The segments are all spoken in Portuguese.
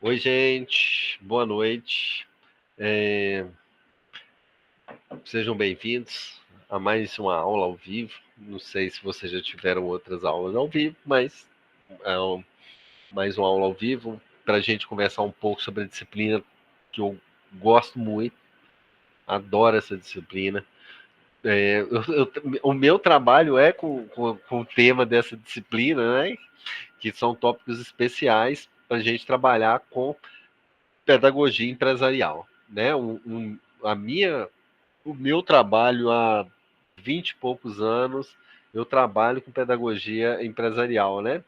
Oi, gente, boa noite. É, Sejam bem-vindos a mais uma aula ao vivo. Não sei se vocês já tiveram outras aulas ao vivo, mas mais uma aula ao vivo para a gente conversar um pouco sobre a disciplina que eu gosto muito, adoro essa disciplina. O meu trabalho é com o tema dessa disciplina, né? Que são tópicos especiais para a gente trabalhar com pedagogia empresarial, né? O meu trabalho há 20 e poucos anos, eu trabalho com pedagogia empresarial, né?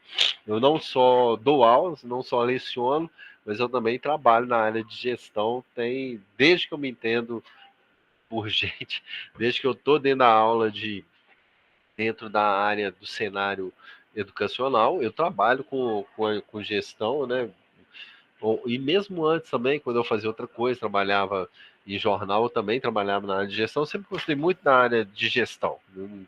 Eu não só dou aulas, não só leciono, mas eu também trabalho na área de gestão, desde que eu me entendo por gente, desde que eu estou dentro da área do cenário educacional, eu trabalho com gestão, né? E mesmo antes também, quando eu fazia outra coisa, trabalhava em jornal, eu também trabalhava na área de gestão. Eu sempre gostei muito da área de gestão,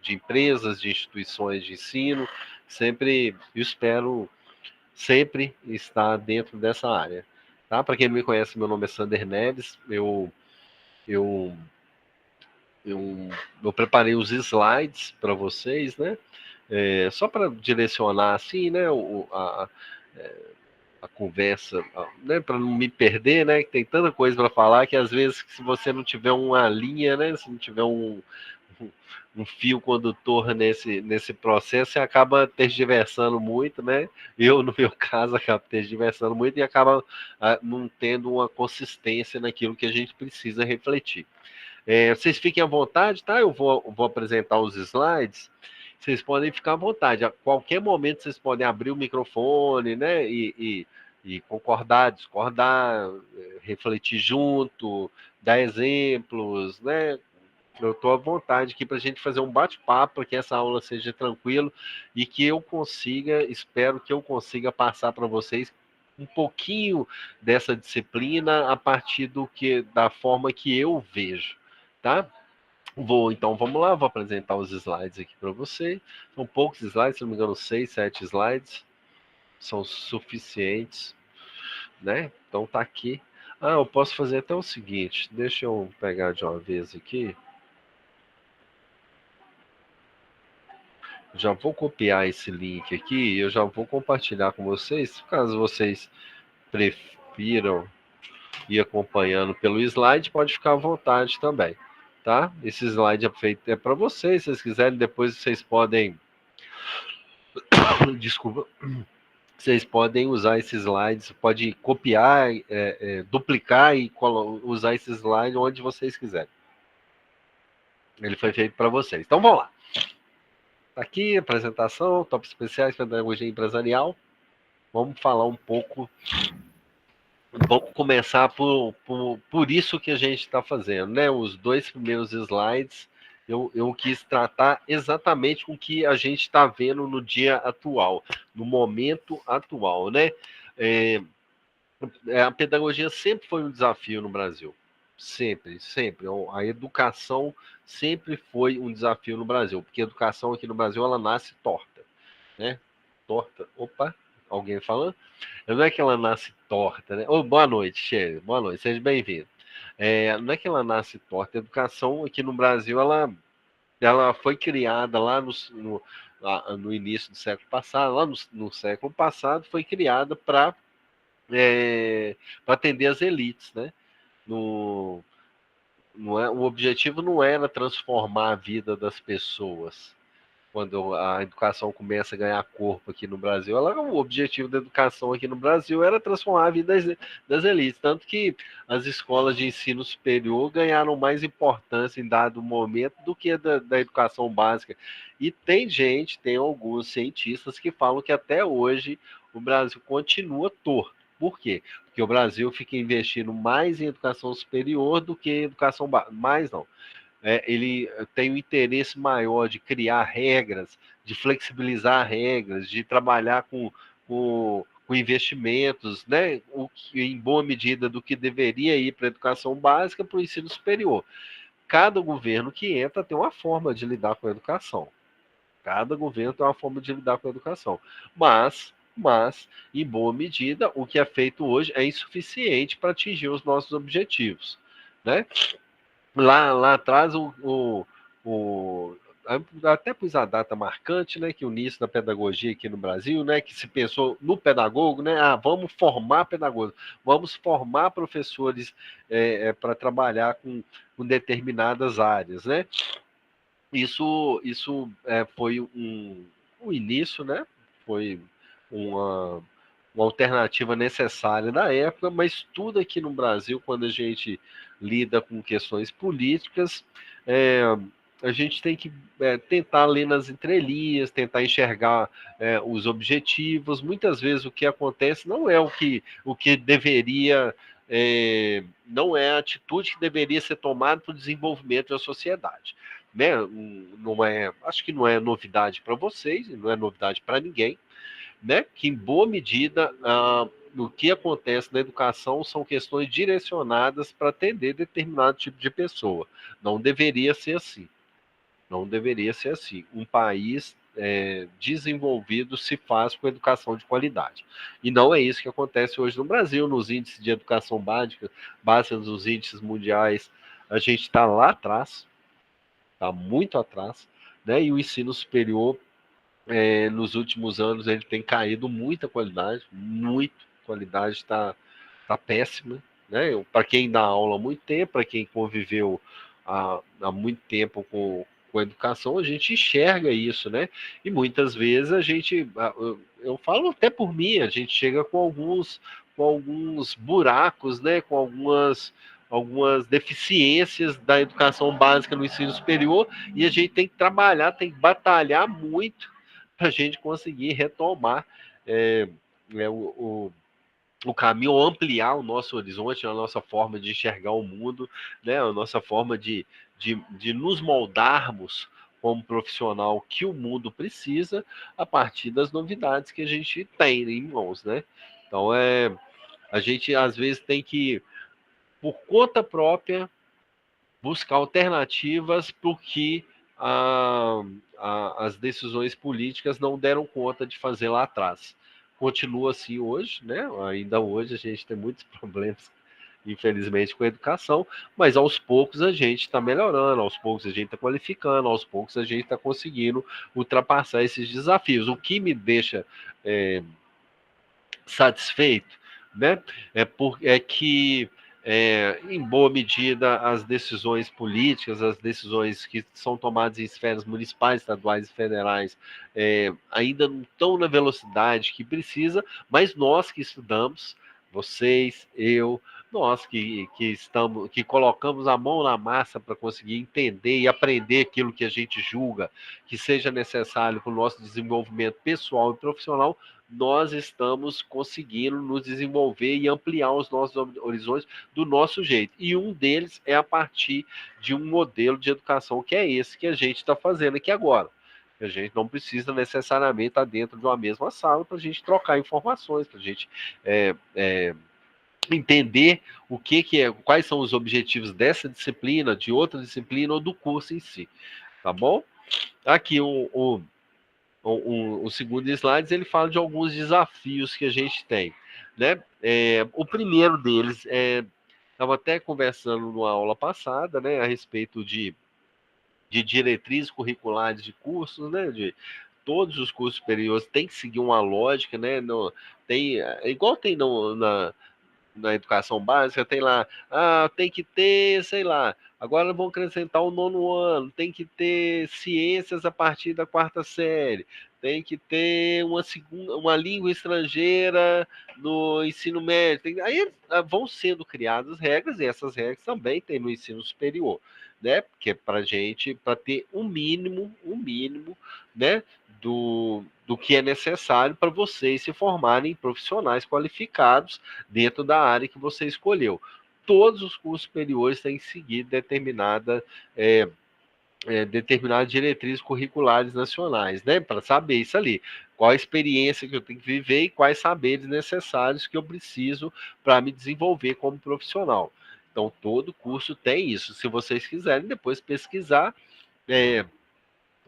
de empresas, de instituições de ensino. Sempre, eu espero sempre estar dentro dessa área. Tá? Para quem não me conhece, meu nome é Sander Neves. Eu, eu, eu preparei os slides para vocês, né? Só para direcionar assim, né? A conversa, né, para não me perder, né, que tem tanta coisa para falar que às vezes se você não tiver uma linha, né, se não tiver um fio condutor nesse processo, você acaba tergiversando muito, né? Eu, no meu caso, acabo tergiversando muito e acaba não tendo uma consistência naquilo que a gente precisa refletir. Vocês fiquem à vontade, tá? Eu vou apresentar os slides. Vocês podem ficar à vontade. A qualquer momento vocês podem abrir o microfone, né? E concordar, discordar, refletir junto, dar exemplos, né? Eu estou à vontade aqui para a gente fazer um bate-papo, para que essa aula seja tranquilo e que eu consiga, espero que eu consiga passar para vocês um pouquinho dessa disciplina a partir da forma que eu vejo, tá? Então vamos lá, vou apresentar os slides aqui para você. São poucos slides, se não me engano, 6, 7 slides são suficientes, né? Então tá aqui. Eu posso fazer até o seguinte, deixa eu pegar de uma vez aqui. Já vou copiar esse link aqui e eu já vou compartilhar com vocês, caso vocês prefiram ir acompanhando pelo slide, pode ficar à vontade também, tá? Esse slide é feito para vocês, se vocês quiserem, depois vocês podem, desculpa, vocês podem usar esses slides, pode copiar, duplicar e usar esse slide onde vocês quiserem. Ele foi feito para vocês. Então vamos lá. Tá aqui, apresentação, top especiais, pedagogia empresarial. Vamos falar um pouco. Vamos começar por isso que a gente está fazendo, né? Os dois primeiros slides eu quis tratar exatamente com o que a gente está vendo no dia atual, no momento atual, né? É, a pedagogia sempre foi um desafio no Brasil. Sempre, sempre. A educação sempre foi um desafio no Brasil, porque a educação aqui no Brasil ela nasce torta, né? Torta. Opa, alguém falando? Não é que ela nasce torta, né? Boa noite, Cheiro. Boa noite, seja bem-vindo. Não é que ela nasce torta. A educação aqui no Brasil, ela foi criada no início do século passado, lá no século passado, foi criada para atender as elites, né? No, o objetivo não era transformar a vida das pessoas. Quando a educação começa a ganhar corpo aqui no Brasil, o objetivo da educação aqui no Brasil era transformar a vida das elites. Tanto que as escolas de ensino superior ganharam mais importância em dado momento do que da educação básica. E tem alguns cientistas que falam que até hoje o Brasil continua torto. Por quê? Porque o Brasil fica investindo mais em educação superior do que em educação básica. Mais não, ele tem um interesse maior de criar regras, de flexibilizar regras, de trabalhar com investimentos, né? Em boa medida do que deveria ir para a educação básica para o ensino superior. Cada governo que entra tem uma forma de lidar com a educação. Cada governo tem uma forma de lidar com a educação. Mas mas, em boa medida, o que é feito hoje é insuficiente para atingir os nossos objetivos, né? Lá atrás, o até pus a data marcante, né, que o início da pedagogia aqui no Brasil, né, que se pensou no pedagogo, né, vamos formar pedagogos, vamos formar professores para trabalhar com determinadas áreas, né? Isso foi um início, né? Foi uma, uma alternativa necessária na época, mas tudo aqui no Brasil, quando a gente lida com questões políticas, é, a gente tem que tentar ler nas entrelinhas, tentar enxergar os objetivos. Muitas vezes o que acontece não é o que deveria, não é a atitude que deveria ser tomada para o desenvolvimento da sociedade, né? Não é, acho que não é novidade para vocês, não é novidade para ninguém, né? Que em boa medida o que acontece na educação são questões direcionadas para atender determinado tipo de pessoa. Não deveria ser assim. Não deveria ser assim. Um país desenvolvido se faz com educação de qualidade. E não é isso que acontece hoje no Brasil, nos índices de educação básica nos índices mundiais, a gente está lá atrás, está muito atrás, né? E o ensino superior, nos últimos anos, ele tem caído muita qualidade, muito qualidade, está péssima, né? Para quem dá aula há muito tempo, para quem conviveu há muito tempo com a educação, a gente enxerga isso, né? E muitas vezes a gente, eu falo até por mim, a gente chega com alguns buracos, né? Com algumas deficiências da educação básica no ensino superior, e a gente tem que trabalhar, tem que batalhar muito para a gente conseguir retomar o caminho, ampliar o nosso horizonte, a nossa forma de enxergar o mundo, né? A nossa forma de nos moldarmos como profissional que o mundo precisa a partir das novidades que a gente tem em mãos, né? Então, a gente às vezes tem que, por conta própria, buscar alternativas porque as decisões políticas não deram conta de fazer lá atrás. Continua assim hoje, né? Ainda hoje a gente tem muitos problemas, infelizmente, com a educação, mas aos poucos a gente está melhorando, aos poucos a gente está qualificando, aos poucos a gente está conseguindo ultrapassar esses desafios. O que me deixa satisfeito, né? É que, em boa medida, as decisões políticas, as decisões que são tomadas em esferas municipais, estaduais e federais, ainda não estão na velocidade que precisa, mas nós que estudamos, vocês, eu, nós que colocamos a mão na massa para conseguir entender e aprender aquilo que a gente julga que seja necessário para o nosso desenvolvimento pessoal e profissional, nós estamos conseguindo nos desenvolver e ampliar os nossos horizontes do nosso jeito. E um deles é a partir de um modelo de educação que é esse que a gente está fazendo aqui agora. A gente não precisa necessariamente estar dentro de uma mesma sala para a gente trocar informações, para a gente entender quais são os objetivos dessa disciplina, de outra disciplina ou do curso em si. Tá bom? Aqui o segundo slide, ele fala de alguns desafios que a gente tem, né? O primeiro deles estava até conversando numa aula passada, né, a respeito de diretrizes curriculares de cursos, né? De todos os cursos superiores têm que seguir uma lógica, né? No, tem igual tem na educação básica, tem lá, tem que ter, sei lá, agora vão acrescentar o nono ano, tem que ter ciências a partir da quarta série, tem que ter uma língua estrangeira no ensino médio. Aí vão sendo criadas regras, e essas regras também tem no ensino superior, né? Porque para ter um mínimo, né? Do que é necessário para vocês se formarem profissionais qualificados dentro da área que você escolheu. Todos os cursos superiores têm que seguir determinadas diretrizes curriculares nacionais, né? Para saber isso ali. Qual a experiência que eu tenho que viver e quais saberes necessários que eu preciso para me desenvolver como profissional. Então, todo curso tem isso. Se vocês quiserem depois pesquisar, é,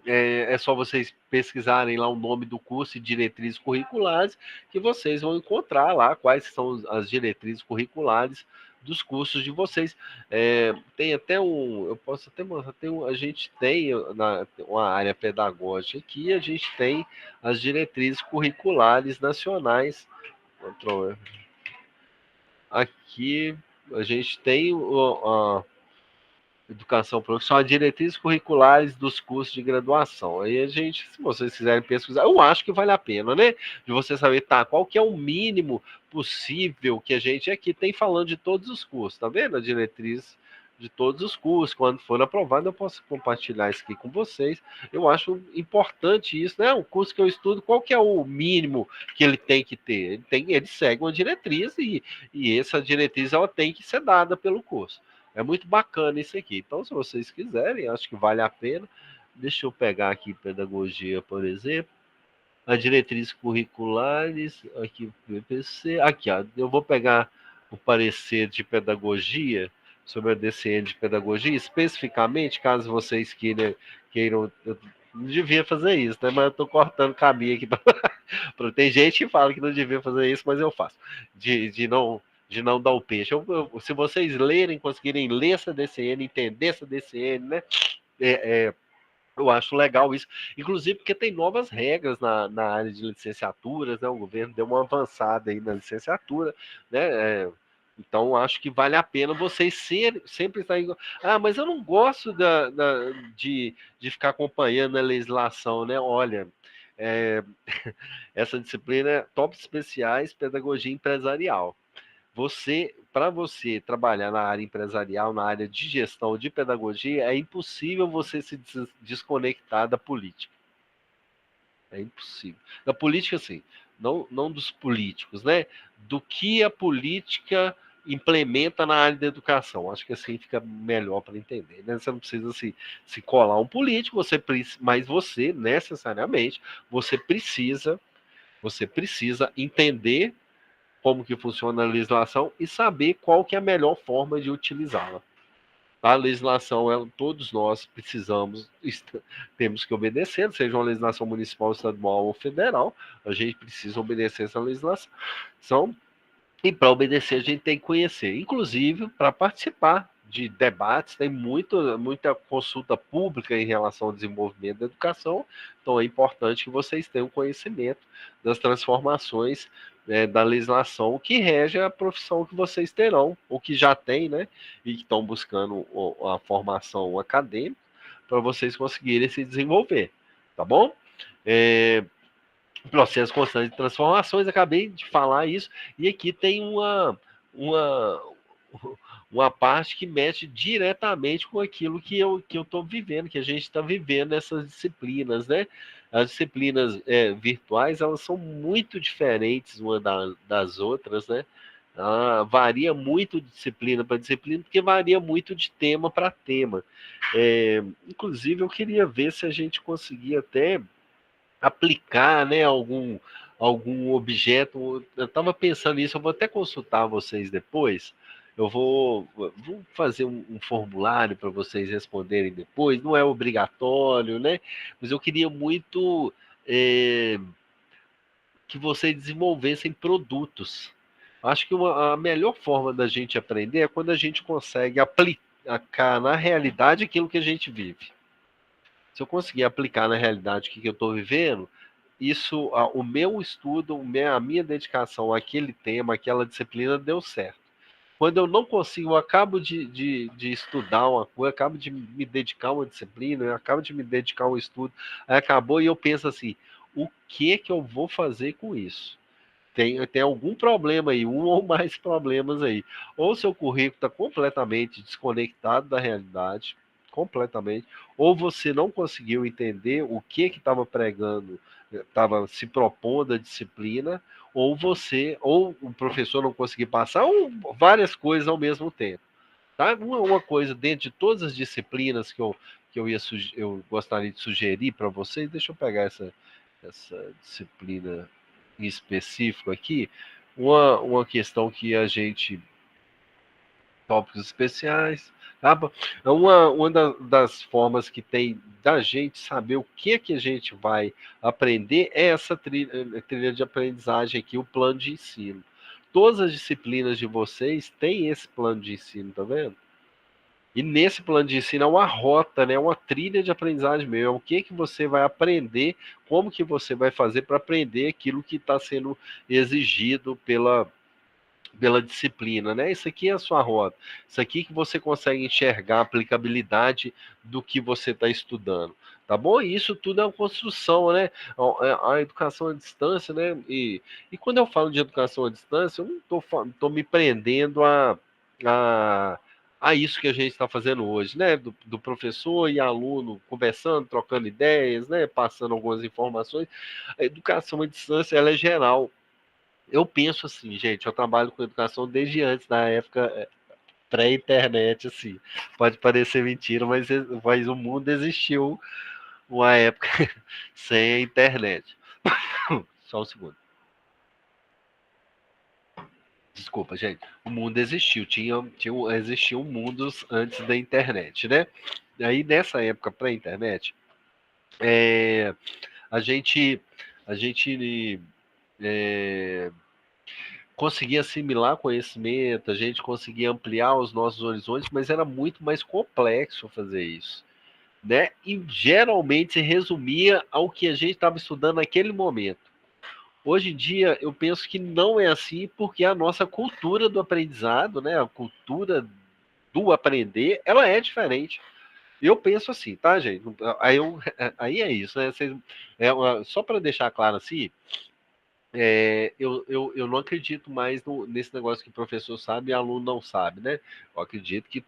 É só vocês pesquisarem lá o nome do curso e diretrizes curriculares, que vocês vão encontrar lá quais são as diretrizes curriculares dos cursos de vocês. Tem até eu posso até mostrar, a gente tem uma área pedagógica aqui, a gente tem as diretrizes curriculares nacionais. Aqui a gente tem a educação profissional, diretrizes curriculares dos cursos de graduação. Aí a gente, se vocês quiserem pesquisar, eu acho que vale a pena, né? De você saber, tá, qual que é o mínimo possível que a gente aqui tem falando de todos os cursos, tá vendo? A diretriz de todos os cursos, quando for aprovado, eu posso compartilhar isso aqui com vocês. Eu acho importante isso, né? O curso que eu estudo, qual que é o mínimo que ele tem que ter? Ele segue uma diretriz e essa diretriz ela tem que ser dada pelo curso. É muito bacana isso aqui. Então, se vocês quiserem, acho que vale a pena. Deixa eu pegar aqui pedagogia, por exemplo. As diretrizes curriculares, aqui PPC. Aqui, ó, eu vou pegar o parecer de pedagogia sobre a DCN de pedagogia, especificamente, caso vocês queiram eu não devia fazer isso, né? Mas eu estou cortando caminho aqui. Tem gente que fala que não devia fazer isso, mas eu faço. De não dar o peixe. Se vocês lerem, conseguirem ler essa DCN, entender essa DCN, né? É, é, eu acho legal isso. Inclusive porque tem novas regras na área de licenciaturas, né? O governo deu uma avançada aí na licenciatura, né? Então, acho que vale a pena vocês sempre estarem. Ah, mas eu não gosto de ficar acompanhando a legislação, né? Olha, é, essa disciplina é Top Especiais Pedagogia Empresarial. Para você trabalhar na área empresarial, na área de gestão, de pedagogia, é impossível você se desconectar da política. É impossível. Da política, sim, não dos políticos, né? Do que a política implementa na área da educação. Acho que assim fica melhor para entender. Né? Você não precisa se colar um político, mas você, necessariamente, você precisa entender como que funciona a legislação e saber qual que é a melhor forma de utilizá-la. A legislação, todos nós precisamos, temos que obedecer, seja uma legislação municipal, estadual ou federal, a gente precisa obedecer essa legislação e para obedecer a gente tem que conhecer, inclusive para participar de debates, tem muita consulta pública em relação ao desenvolvimento da educação, então é importante que vocês tenham conhecimento das transformações da legislação que rege a profissão que vocês terão, ou que já têm, né, e que estão buscando a formação acadêmica para vocês conseguirem se desenvolver, tá bom? É, processo constante de transformações, acabei de falar isso, e aqui tem uma, uma parte que mexe diretamente com aquilo que eu estou vivendo, que a gente está vivendo nessas disciplinas, né? As disciplinas virtuais, elas são muito diferentes uma das outras, né? Varia muito de disciplina para disciplina, porque varia muito de tema para tema. Inclusive, eu queria ver se a gente conseguia até aplicar, né, algum objeto. Eu estava pensando nisso, eu vou até consultar vocês depois. Vou fazer um formulário para vocês responderem depois. Não é obrigatório, né? Mas eu queria muito é, que vocês desenvolvessem produtos. Acho que a melhor forma da gente aprender é quando a gente consegue aplicar na realidade aquilo que a gente vive. Se eu conseguir aplicar na realidade o que eu estou vivendo, isso, o meu estudo, a minha dedicação àquele tema, àquela disciplina deu certo. Quando eu não consigo, eu acabo de estudar uma coisa, acabo de me dedicar a uma disciplina, eu acabo de me dedicar a um estudo, aí acabou e eu penso assim, o que eu vou fazer com isso? Tem algum problema aí, um ou mais problemas aí. Ou seu currículo está completamente desconectado da realidade, completamente, ou você não conseguiu entender o que estava pregando, estava se propondo a disciplina, ou o professor não conseguiu passar, ou várias coisas ao mesmo tempo. Tá? Uma coisa dentro de todas as disciplinas eu gostaria de sugerir para vocês, deixa eu pegar essa disciplina em específico aqui, uma questão que a gente, tópicos especiais, Tá? Uma das formas que tem da gente saber o que a gente vai aprender é essa trilha de aprendizagem aqui, o plano de ensino. Todas as disciplinas de vocês têm esse plano de ensino, tá vendo? E nesse plano de ensino é uma rota, né? Uma trilha de aprendizagem mesmo. É o que você vai aprender, como que você vai fazer para aprender aquilo que está sendo exigido pela disciplina, né? Isso aqui é a sua rota. Isso aqui que você consegue enxergar a aplicabilidade do que você está estudando, tá bom? E isso tudo é uma construção, né? A educação à distância, né? E quando eu falo de educação à distância, eu não estou me prendendo a, a isso que a gente está fazendo hoje, né? Do professor e aluno conversando, trocando ideias, né? Passando algumas informações. A educação à distância, ela é geral. Eu penso assim, gente, eu trabalho com educação desde antes da época pré-internet, assim. Pode parecer mentira, mas o mundo existiu uma época sem a internet. Só um segundo. Desculpa, gente. O mundo existiu, existiam mundos antes da internet, né? E aí, nessa época pré-internet, é, a gente, a gente conseguia assimilar conhecimento, a gente conseguia ampliar os nossos horizontes, mas era muito mais complexo fazer isso, né? E geralmente se resumia ao que a gente estava estudando naquele momento. Hoje em dia, eu penso que não é assim, porque a nossa cultura do aprendizado, né, a cultura do aprender, ela é diferente. Eu penso assim, tá, gente? Aí é isso, né? Só para deixar claro assim, eu não acredito mais nesse negócio que o professor sabe e aluno não sabe, né? Eu acredito que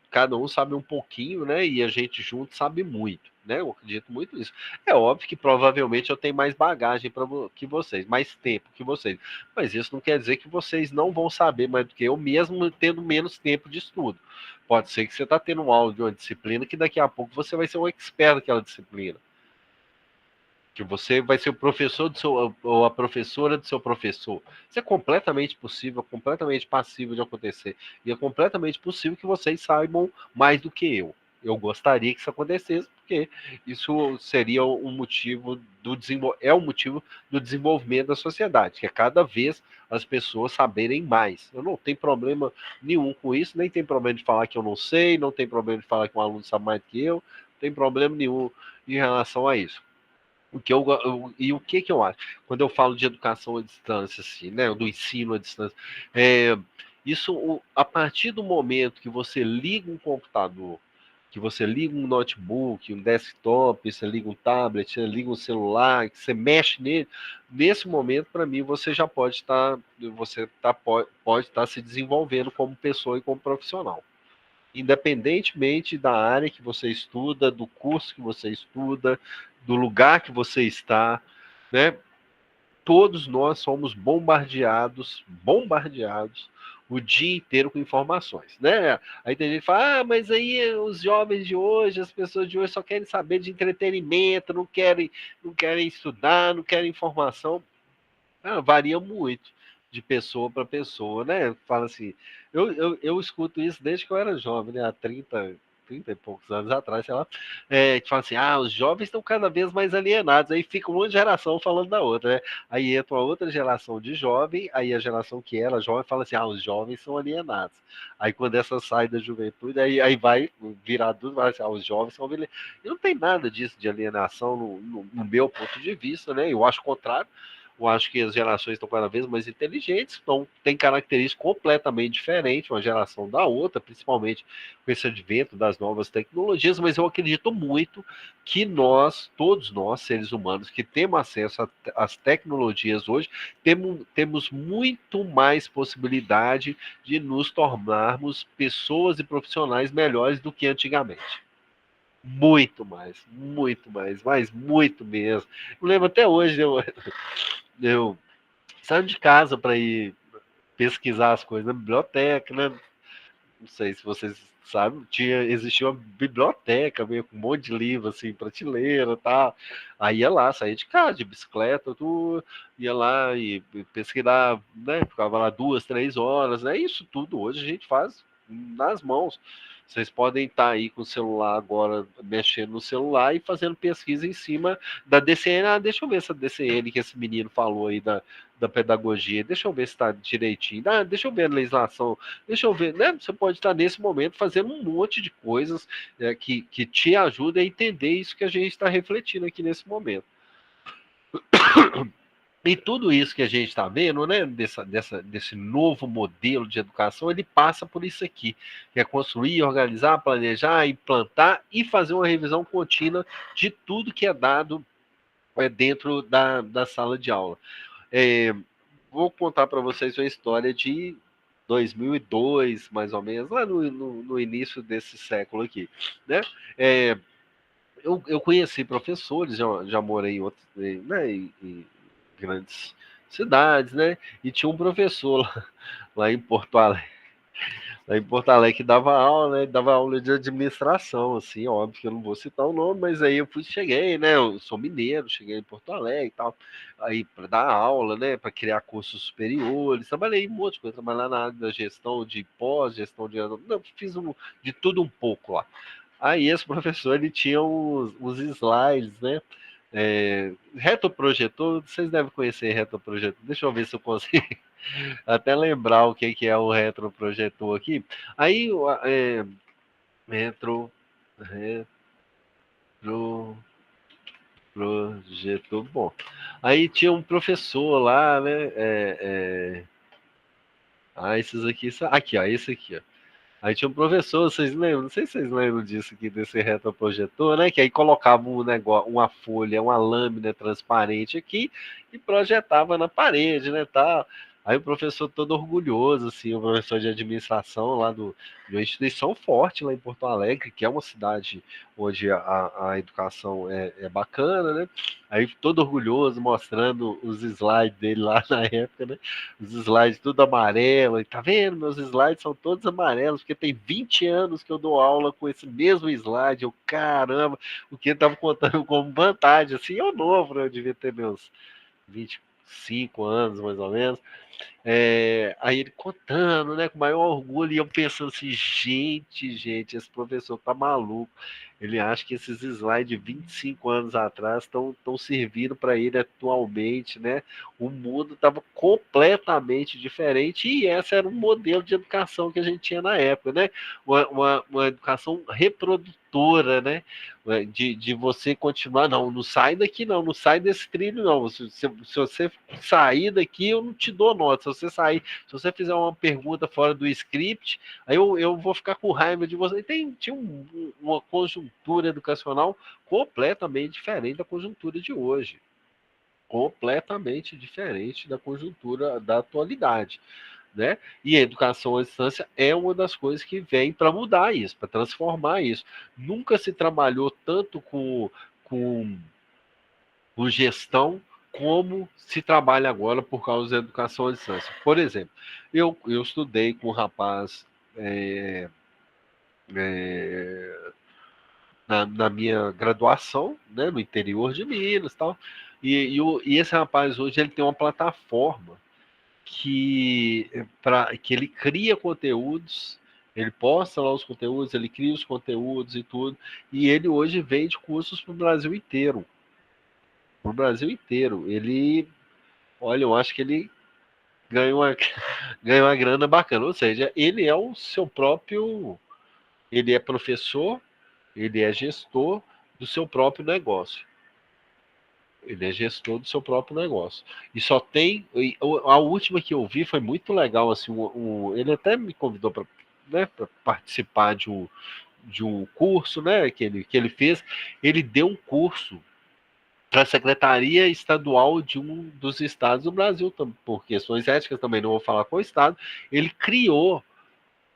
cada um sabe um pouquinho, né? E a gente junto sabe muito, né? Eu acredito muito nisso. É óbvio que provavelmente eu tenho mais bagagem que vocês, mais tempo que vocês. Mas isso não quer dizer que vocês não vão saber mais do que eu, mesmo tendo menos tempo de estudo. Pode ser que você está tendo um aula de uma disciplina que daqui a pouco você vai ser um expert naquela disciplina, que você vai ser o professor do seu, ou a professora do seu professor. Isso é completamente possível, completamente passível de acontecer. E é completamente possível que vocês saibam mais do que eu. Eu gostaria que isso acontecesse, porque isso seria um motivo é um motivo do desenvolvimento da sociedade, que é cada vez as pessoas saberem mais. Eu não tenho problema nenhum com isso, nem tem problema de falar que eu não sei, não tem problema de falar que um aluno sabe mais do que eu, não tem problema nenhum em relação a isso. E o que eu acho? Quando eu falo de educação à distância, assim, né, do ensino à distância, é, a partir do momento que você liga um computador, que você liga um notebook, um desktop, você liga um tablet, você liga um celular, que você mexe nele, nesse momento, para mim, você já pode estar se desenvolvendo como pessoa e como profissional, independentemente da área que você estuda, do curso que você estuda, do lugar que você está, né? Todos nós somos bombardeados o dia inteiro com informações, né? Aí tem gente que fala, mas aí os jovens de hoje, as pessoas de hoje só querem saber de entretenimento, não querem estudar, não querem informação. Varia muito de pessoa para pessoa, né? Fala assim, eu escuto isso desde que eu era jovem, né? Há 30 e poucos anos atrás, sei lá, que fala assim, os jovens estão cada vez mais alienados, aí fica uma geração falando da outra, né? Aí entra uma outra geração de jovem, aí a geração que era jovem fala assim, os jovens são alienados. Aí quando essa sai da juventude, aí vai virar adulto, vai assim, os jovens são alienados. E não tem nada disso de alienação no meu ponto de vista, né? Eu acho o contrário. Eu acho que as gerações estão cada vez mais inteligentes, então tem características completamente diferentes uma geração da outra, principalmente com esse advento das novas tecnologias, mas eu acredito muito que todos nós, seres humanos, que temos acesso às tecnologias hoje, temos muito mais possibilidade de nos tornarmos pessoas e profissionais melhores do que antigamente. Muito mais, mas muito mesmo. Eu lembro até hoje, eu saio de casa para ir pesquisar as coisas na biblioteca, né? Não sei se vocês sabem, existia uma biblioteca meio com um monte de livro, assim, prateleira e tal. Aí ia lá, saía de casa, de bicicleta, tudo, ia lá e pesquisar, né? Ficava lá 2, 3 horas, né? Isso tudo hoje a gente faz nas mãos. Vocês podem estar aí com o celular agora, mexendo no celular e fazendo pesquisa em cima da DCN. Ah, deixa eu ver essa DCN que esse menino falou aí da pedagogia. Deixa eu ver se está direitinho. Ah, deixa eu ver a legislação. Deixa eu ver, né? Você pode estar nesse momento fazendo um monte de coisas que te ajudam a entender isso que a gente está refletindo aqui nesse momento. E tudo isso que a gente está vendo, né, desse novo modelo de educação, ele passa por isso aqui, que é construir, organizar, planejar, implantar e fazer uma revisão contínua de tudo que é dado dentro da sala de aula. Vou contar para vocês uma história de 2002, mais ou menos, lá no início desse século aqui, né? Eu conheci professores, já morei em outros, né, em grandes cidades, né? E tinha um professor lá em Porto Alegre, que dava aula, né? Dava aula de administração, assim, óbvio que eu não vou citar o nome, mas aí cheguei, né? Eu sou mineiro, cheguei em Porto Alegre e tal, aí para dar aula, né? Para criar cursos superiores, trabalhei em um monte de coisa, trabalhar na área da gestão de pós, gestão de, não, fiz de tudo um pouco lá. Aí esse professor ele tinha uns slides, né? Retroprojetor, vocês devem conhecer retroprojetor. Deixa eu ver se eu consigo até lembrar o que é o retroprojetor aqui. Aí, retro, retroprojetor, bom. Aí tinha um professor lá, né? Esses aqui, aqui, ó, esse aqui, ó. Aí tinha um professor, vocês lembram? Não sei se vocês lembram disso aqui, desse retroprojetor, né? Que aí colocava um negócio, uma folha, uma lâmina transparente aqui e projetava na parede, né? Tal. Aí o professor todo orgulhoso, assim, o professor de administração lá de uma instituição forte lá em Porto Alegre, que é uma cidade onde a educação é bacana, né? Aí todo orgulhoso, mostrando os slides dele lá na época, né? Os slides tudo amarelo, e tá vendo? Meus slides são todos amarelos, porque tem 20 anos que eu dou aula com esse mesmo slide. Eu, caramba, o que ele tava contando como vantagem, assim, eu novo, né? Eu devia ter meus 25 anos, mais ou menos. Aí ele contando, né, com maior orgulho, e eu pensando assim, gente, esse professor tá maluco. Ele acha que esses slides de 25 anos atrás estão servindo para ele atualmente, né? O mundo estava completamente diferente e esse era um modelo de educação que a gente tinha na época, né? Uma educação reprodutora, né? De você continuar, não sai daqui não sai desse trilho não, se você sair daqui eu não te dou nota, se você fizer uma pergunta fora do script, aí eu vou ficar com raiva de você. Tinha uma conjuntura educacional completamente diferente da conjuntura de hoje, completamente diferente da conjuntura da atualidade, né? E a educação à distância é uma das coisas que vem para mudar isso, para transformar isso. Nunca se trabalhou tanto com, com gestão como se trabalha agora por causa da educação à distância. Por exemplo, eu estudei com um rapaz na minha graduação, né, no interior de Minas e tal. E esse rapaz hoje ele tem uma plataforma que ele cria conteúdos, ele posta lá os conteúdos, ele cria os conteúdos e tudo, e ele hoje vende cursos para o Brasil inteiro. Para o Brasil inteiro. Ele, olha, eu acho que ele ganha uma, ganha uma grana bacana. Ou seja, ele é o seu próprio. Ele é professor, ele é gestor do seu próprio negócio. Ele é gestor do seu próprio negócio. E só tem. A última que eu vi foi muito legal. Assim, ele até me convidou para, né, participar de um curso, né, que ele fez. Ele deu um curso para a Secretaria Estadual de um dos estados do Brasil, por questões éticas também, não vou falar qual estado. Ele criou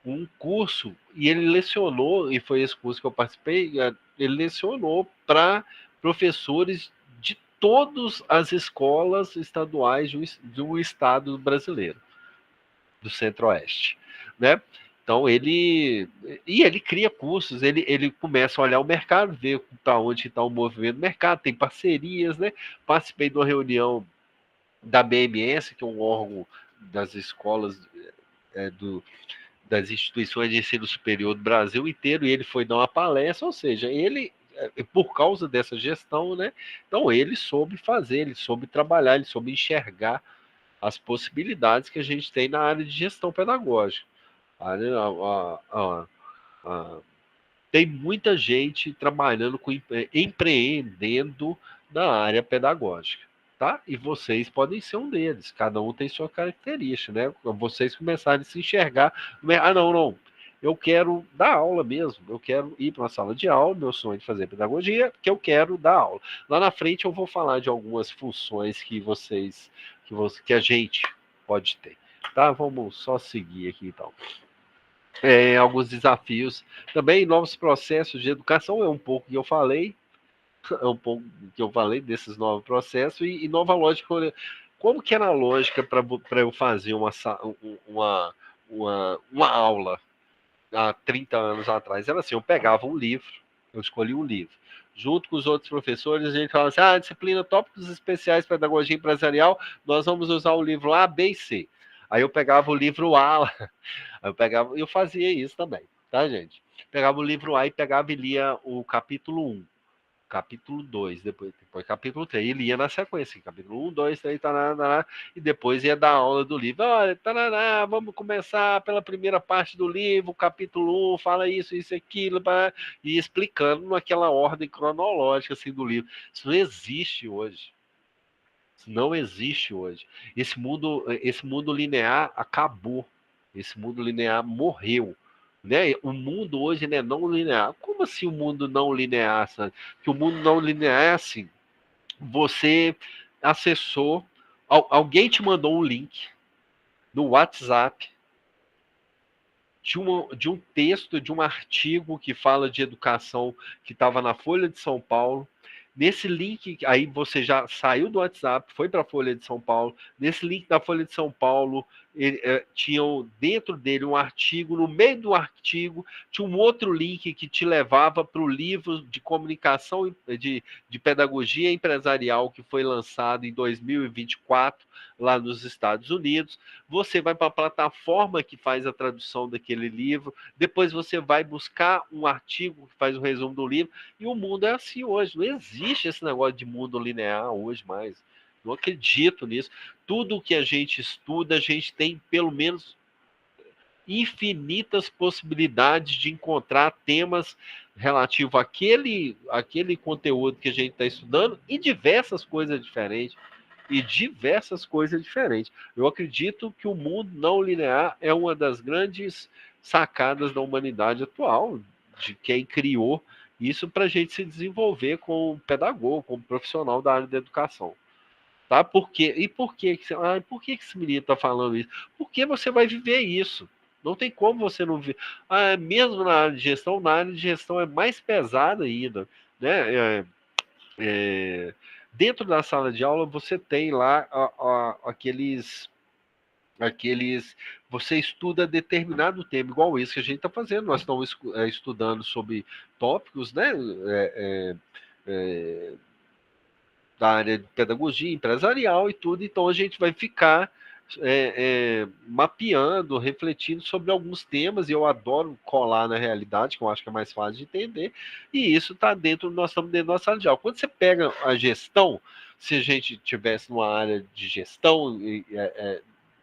um curso e ele lecionou, e foi esse curso que eu participei, ele lecionou para professores de todas as escolas estaduais de um estado brasileiro, do Centro-Oeste, né? Então ele cria cursos, ele começa a olhar o mercado, ver para onde está o movimento do mercado, tem parcerias, né? Participei de uma reunião da BMS, que é um órgão das escolas do, das instituições de ensino superior do Brasil inteiro, e ele foi dar uma palestra, ou seja, ele, por causa dessa gestão, né? Então ele soube fazer, ele soube trabalhar, ele soube enxergar as possibilidades que a gente tem na área de gestão pedagógica. Tem muita gente trabalhando com empreendendo na área pedagógica, tá? E vocês podem ser um deles. Cada um tem sua característica, né? Vocês começarem a se enxergar. Não. Eu quero dar aula mesmo. Eu quero ir para uma sala de aula. Meu sonho é de fazer pedagogia, que eu quero dar aula. Lá na frente eu vou falar de algumas funções que a gente pode ter, tá? Vamos só seguir aqui então. Alguns desafios. Também novos processos de educação, é um pouco que eu falei, desses novos processos e nova lógica. Como que era a lógica para eu fazer uma aula há 30 anos atrás? Era assim, eu pegava um livro, eu escolhi um livro. Junto com os outros professores, a gente falava assim, disciplina tópicos especiais, pedagogia empresarial, nós vamos usar o livro A, B e C. Aí eu pegava o livro A, eu fazia isso também, tá, gente? Pegava o livro A e pegava e lia o capítulo 1, capítulo 2, depois capítulo 3. Ele ia na sequência, capítulo 1, 2, 3, tarará, e depois ia dar aula do livro. Olha, tarará, vamos começar pela primeira parte do livro, capítulo 1, fala isso, aquilo, e explicando naquela ordem cronológica assim, do livro. Isso não existe hoje. Não existe hoje. Esse mundo linear acabou. Esse mundo linear morreu. Né? O mundo hoje é não linear. Como assim o mundo não linear? Sabe? Que o mundo não linear é assim: você acessou, alguém te mandou um link no WhatsApp de um texto, de um artigo que fala de educação que estava na Folha de São Paulo. Nesse link, aí você já saiu do WhatsApp, foi para a Folha de São Paulo. Nesse link da Folha de São Paulo, tinha dentro dele um artigo. No meio do artigo, tinha um outro link que te levava para o livro de comunicação, de pedagogia empresarial, que foi lançado em 2024, lá nos Estados Unidos. Você vai para a plataforma que faz a tradução daquele livro. Depois você vai buscar um artigo que faz o resumo do livro. E o mundo é assim hoje. Não existe esse negócio de mundo linear hoje mais. Não acredito nisso. Tudo que a gente estuda, a gente tem pelo menos infinitas possibilidades de encontrar temas relativos àquele conteúdo que a gente está estudando e diversas coisas diferentes. Eu acredito que o mundo não linear é uma das grandes sacadas da humanidade atual, de quem criou isso para a gente se desenvolver como pedagogo, como profissional da área da educação. Tá? Por quê? E por que esse menino está falando isso? Porque você vai viver isso. Não tem como você não ver. Mesmo na área de gestão é mais pesada ainda. Né? Dentro da sala de aula você tem lá aqueles você estuda determinado tema, igual isso que a gente está fazendo. Nós estamos estudando sobre tópicos, né, da área de pedagogia empresarial e tudo, então a gente vai ficar mapeando, refletindo sobre alguns temas, e eu adoro colar na realidade, que eu acho que é mais fácil de entender, e isso está nós estamos dentro da sala de aula. Quando você pega a gestão, se a gente tivesse numa área de gestão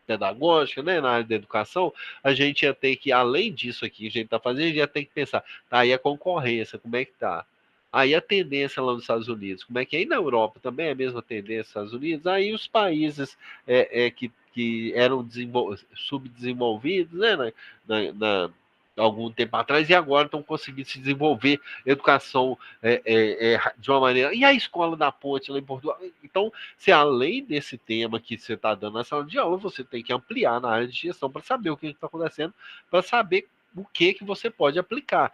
pedagógica, né, na área da educação, a gente ia ter que, além disso aqui que a gente está fazendo, a gente ia ter que pensar, tá aí a concorrência, como é que tá? Aí a tendência lá nos Estados Unidos, como é que é? E na Europa também é a mesma tendência nos Estados Unidos. Aí os países que eram subdesenvolvidos, né, algum tempo atrás, e agora estão conseguindo se desenvolver educação de uma maneira. E a escola da ponte lá em Portugal? Então, se além desse tema que você está dando na sala de aula, você tem que ampliar na área de gestão para saber o que está acontecendo, para saber o que você pode aplicar.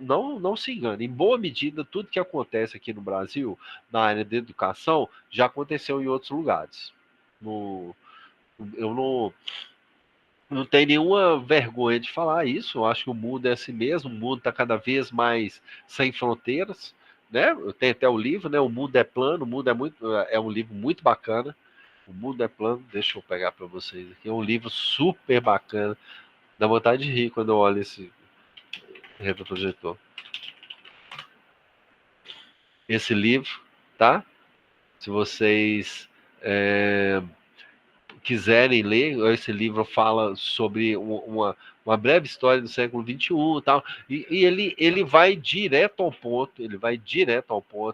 Não se engane, em boa medida, tudo que acontece aqui no Brasil, na área de educação, já aconteceu em outros lugares. Eu não tenho nenhuma vergonha de falar isso. Eu acho que o mundo é assim mesmo, o mundo está cada vez mais sem fronteiras. Né? Tem até o livro, né? O Mundo é Plano, o mundo é um livro muito bacana. O Mundo é Plano, deixa eu pegar para vocês aqui, é um livro super bacana. Dá vontade de rir quando eu olho esse retroprojetor. Esse livro, tá? Se vocês quiserem ler, esse livro fala sobre uma breve história do século XXI e tal, e ele vai direto ao ponto,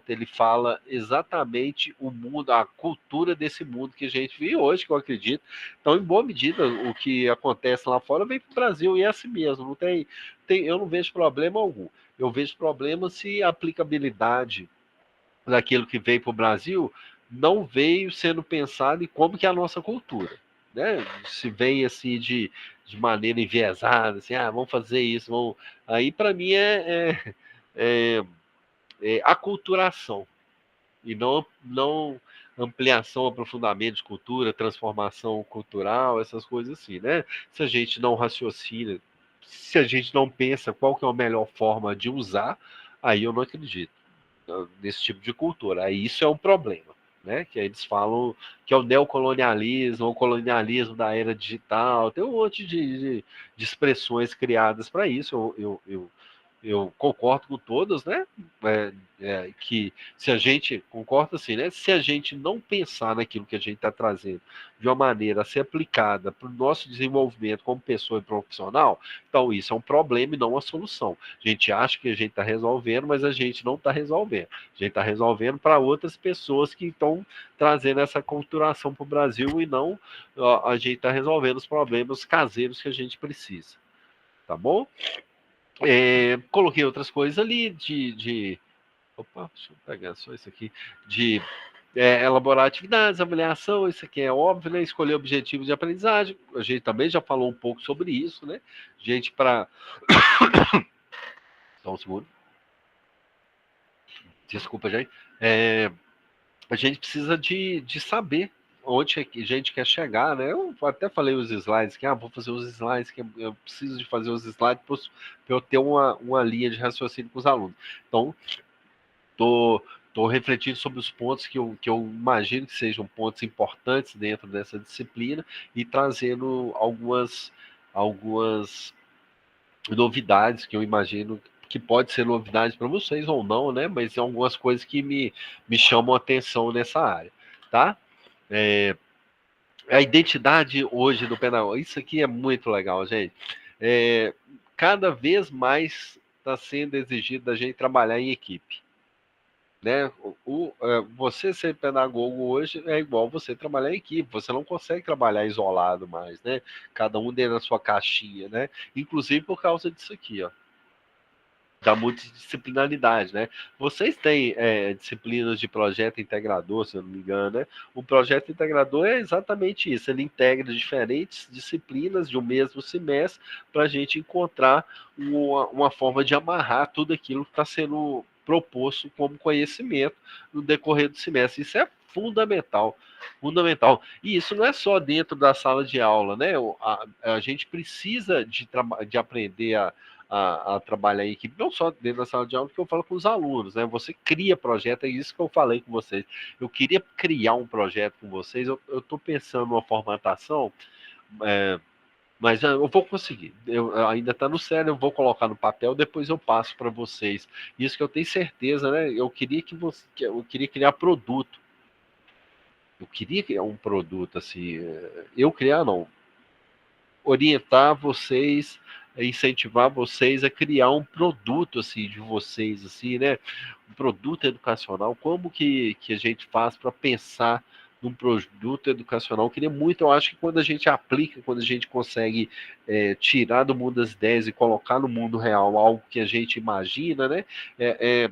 ele fala exatamente o mundo, a cultura desse mundo que a gente vive hoje, que eu acredito. Então, em boa medida, o que acontece lá fora vem para o Brasil, e é assim mesmo, eu não vejo problema algum. Eu vejo problema se a aplicabilidade daquilo que veio para o Brasil não veio sendo pensado em como que é a nossa cultura, né? Se vem assim de maneira enviesada, assim, vamos fazer isso, vamos... Aí para mim é, é aculturação e não ampliação, aprofundamento de cultura, transformação cultural, essas coisas assim, né? Se a gente não raciocina, se a gente não pensa qual que é a melhor forma de usar, aí eu não acredito nesse tipo de cultura. Aí isso é um problema, né? Que eles falam que é o neocolonialismo, o colonialismo da era digital, tem um monte de expressões criadas para isso. Eu concordo com todas, né? Que se a gente concorda assim, né? Se a gente não pensar naquilo que a gente está trazendo de uma maneira a ser aplicada para o nosso desenvolvimento como pessoa e profissional, então isso é um problema e não uma solução. A gente acha que a gente está resolvendo, mas a gente não está resolvendo. A gente está resolvendo para outras pessoas que estão trazendo essa culturação para o Brasil e não a gente está resolvendo os problemas caseiros que a gente precisa. Tá bom? Coloquei outras coisas ali opa, deixa eu pegar só isso aqui. De elaborar atividades, avaliação, isso aqui é óbvio, né? Escolher objetivos de aprendizagem. A gente também já falou um pouco sobre isso, né? Gente, para. Só um segundo. Desculpa, gente. A gente precisa de saber onde a gente quer chegar, né? Eu até falei os slides, que vou fazer os slides, que eu preciso de fazer os slides para eu ter uma linha de raciocínio com os alunos. Então, estou refletindo sobre os pontos que eu imagino que sejam pontos importantes dentro dessa disciplina e trazendo algumas novidades que eu imagino que pode ser novidade para vocês ou não, né? Mas algumas coisas que me chamam a atenção nessa área, tá? É, a identidade hoje do pedagog, isso aqui é muito legal, gente. Cada vez mais está sendo exigido da gente trabalhar em equipe, né? Você ser pedagogo hoje é igual você trabalhar em equipe. Você não consegue trabalhar isolado mais, né? Cada um dentro da sua caixinha, né? Inclusive por causa disso aqui, ó, da multidisciplinaridade, né? Vocês têm disciplinas de projeto integrador, se eu não me engano, né? O projeto integrador é exatamente isso, ele integra diferentes disciplinas de um mesmo semestre para a gente encontrar uma forma de amarrar tudo aquilo que está sendo proposto como conhecimento no decorrer do semestre. Isso é fundamental, fundamental. E isso não é só dentro da sala de aula, né? A gente precisa de aprender a trabalhar em equipe, não só dentro da sala de aula, que eu falo com os alunos, né? Você cria projeto, é isso que eu falei com vocês. Eu queria criar um projeto com vocês, eu estou pensando numa formatação, mas eu vou conseguir. Ainda está no sério, eu vou colocar no papel, depois eu passo para vocês. Isso que eu tenho certeza, né? Eu queria criar produto. Eu queria criar um produto assim. Eu criar não, orientar vocês, incentivar vocês a criar um produto assim de vocês assim, né? Um produto educacional. Como que a gente faz para pensar num produto educacional? Eu queria muito, eu acho que quando a gente aplica, quando a gente consegue tirar do mundo das ideias e colocar no mundo real algo que a gente imagina, né? É,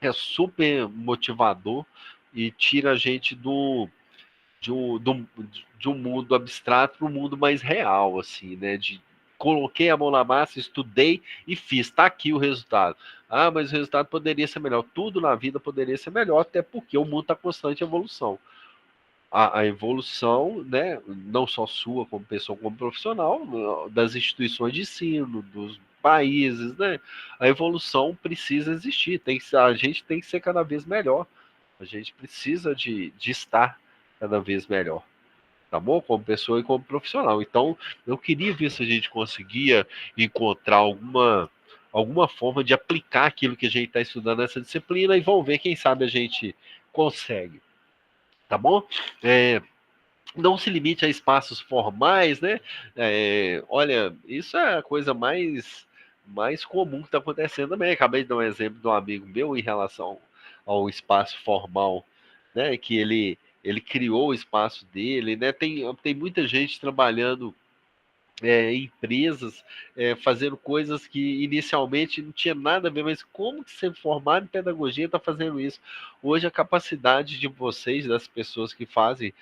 é super motivador e tira a gente de um mundo abstrato para um mundo mais real, assim, né? Coloquei a mão na massa, estudei e fiz. Está aqui o resultado. Mas o resultado poderia ser melhor. Tudo na vida poderia ser melhor, até porque o mundo está em constante evolução. A evolução, né, não só sua como pessoa, como profissional, das instituições de ensino, dos países, né? A evolução precisa existir. A gente tem que ser cada vez melhor. A gente precisa de estar cada vez melhor. tá bom? Como pessoa e como profissional. Então, eu queria ver se a gente conseguia encontrar alguma forma de aplicar aquilo que a gente está estudando nessa disciplina e vamos ver, quem sabe a gente consegue, tá bom? É, não se limite a espaços formais, né? Olha, isso é a coisa mais comum que está acontecendo também. Acabei de dar um exemplo de um amigo meu em relação ao espaço formal, né? Que ele criou o espaço dele, né? Tem muita gente trabalhando empresas fazendo coisas que inicialmente não tinha nada a ver, mas como que ser formado em pedagogia está fazendo isso? Hoje a capacidade de vocês, das pessoas que fazem,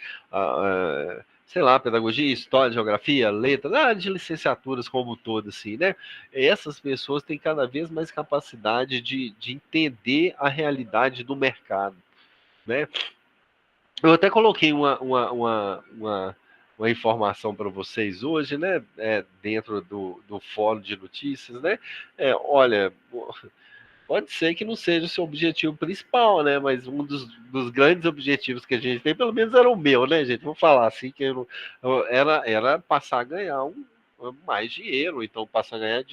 sei lá, pedagogia, história, geografia, letras, de licenciaturas como um todo, assim, né? Essas pessoas têm cada vez mais capacidade de entender a realidade do mercado, né? Eu até coloquei uma informação para vocês hoje, né? Dentro do fórum de notícias, né? Olha, pode ser que não seja o seu objetivo principal, né? Mas um dos grandes objetivos que a gente tem, pelo menos era o meu, né, gente? Vou falar assim, que era passar a ganhar mais dinheiro, então passar a ganhar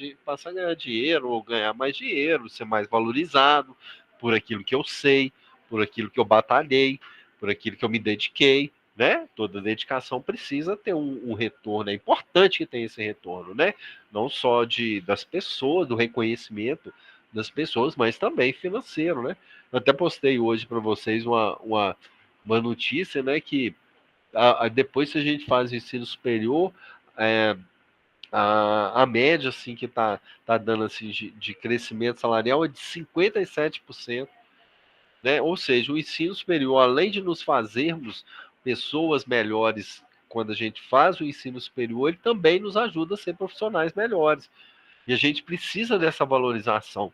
dinheiro, ou ganhar mais dinheiro, ser mais valorizado por aquilo que eu sei, por aquilo que eu batalhei, por aquilo que eu me dediquei, né? Toda dedicação precisa ter um retorno, é importante que tenha esse retorno, né? Não só das pessoas, do reconhecimento das pessoas, mas também financeiro, né? Eu até postei hoje para vocês uma notícia, né? Que depois que a gente faz o ensino superior, é, a média assim que tá dando assim de crescimento salarial é de 57%, né? Ou seja, o ensino superior, além de nos fazermos pessoas melhores quando a gente faz o ensino superior, ele também nos ajuda a ser profissionais melhores. E a gente precisa dessa valorização,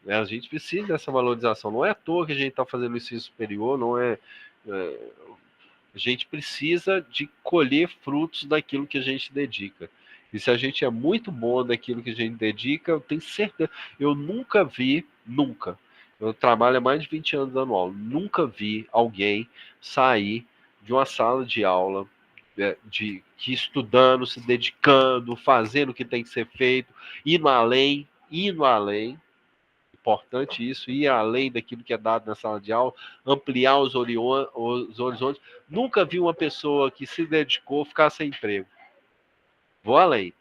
né? A gente precisa dessa valorização. Não é à toa que a gente está fazendo o ensino superior, não é. A gente precisa de colher frutos daquilo que a gente dedica. E se a gente é muito bom daquilo que a gente dedica, eu tenho certeza. Eu nunca vi, nunca. Eu trabalho há mais de 20 anos dando aula. Nunca vi alguém sair de uma sala de aula que estudando, se dedicando, fazendo o que tem que ser feito, indo além, importante isso, ir além daquilo que é dado na sala de aula, ampliar os horizontes. Nunca vi uma pessoa que se dedicou ficar sem emprego. Vou além.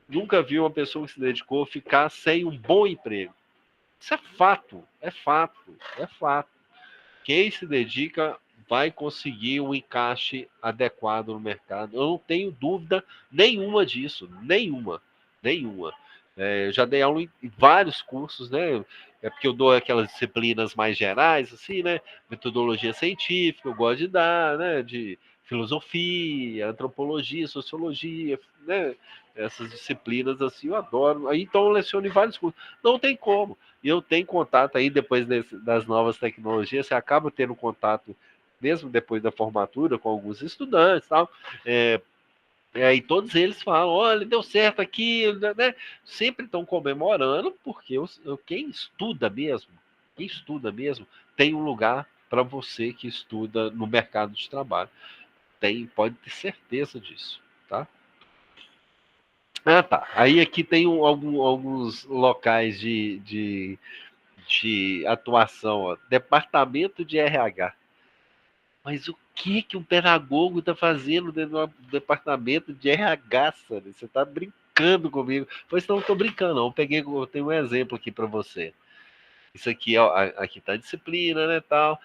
Nunca vi uma pessoa que se dedicou ficar sem um bom emprego. Isso é fato, é fato, é fato. Quem se dedica vai conseguir um encaixe adequado no mercado. Eu não tenho dúvida nenhuma disso, nenhuma. Eu já dei aula em vários cursos, né? É porque eu dou aquelas disciplinas mais gerais, assim, né? Metodologia científica, eu gosto de dar, né? De filosofia, antropologia, sociologia, né? Essas disciplinas, assim, eu adoro. Aí, então, eu leciono em vários cursos. Não tem como. E eu tenho contato aí, depois das novas tecnologias, você acaba tendo contato, mesmo depois da formatura, com alguns estudantes e tal. E todos eles falam, olha, deu certo aqui, né? Sempre estão comemorando, porque quem estuda mesmo, tem um lugar para você que estuda no mercado de trabalho. Pode ter certeza disso, tá? Ah, tá. Aí aqui tem alguns locais de atuação, ó. Departamento de RH. Mas o que um pedagogo está fazendo dentro do departamento de RH, Sandra? Você está brincando comigo? Pois não, estou brincando, não. Eu tenho um exemplo aqui para você. Isso aqui, ó, aqui está a disciplina, né, tal.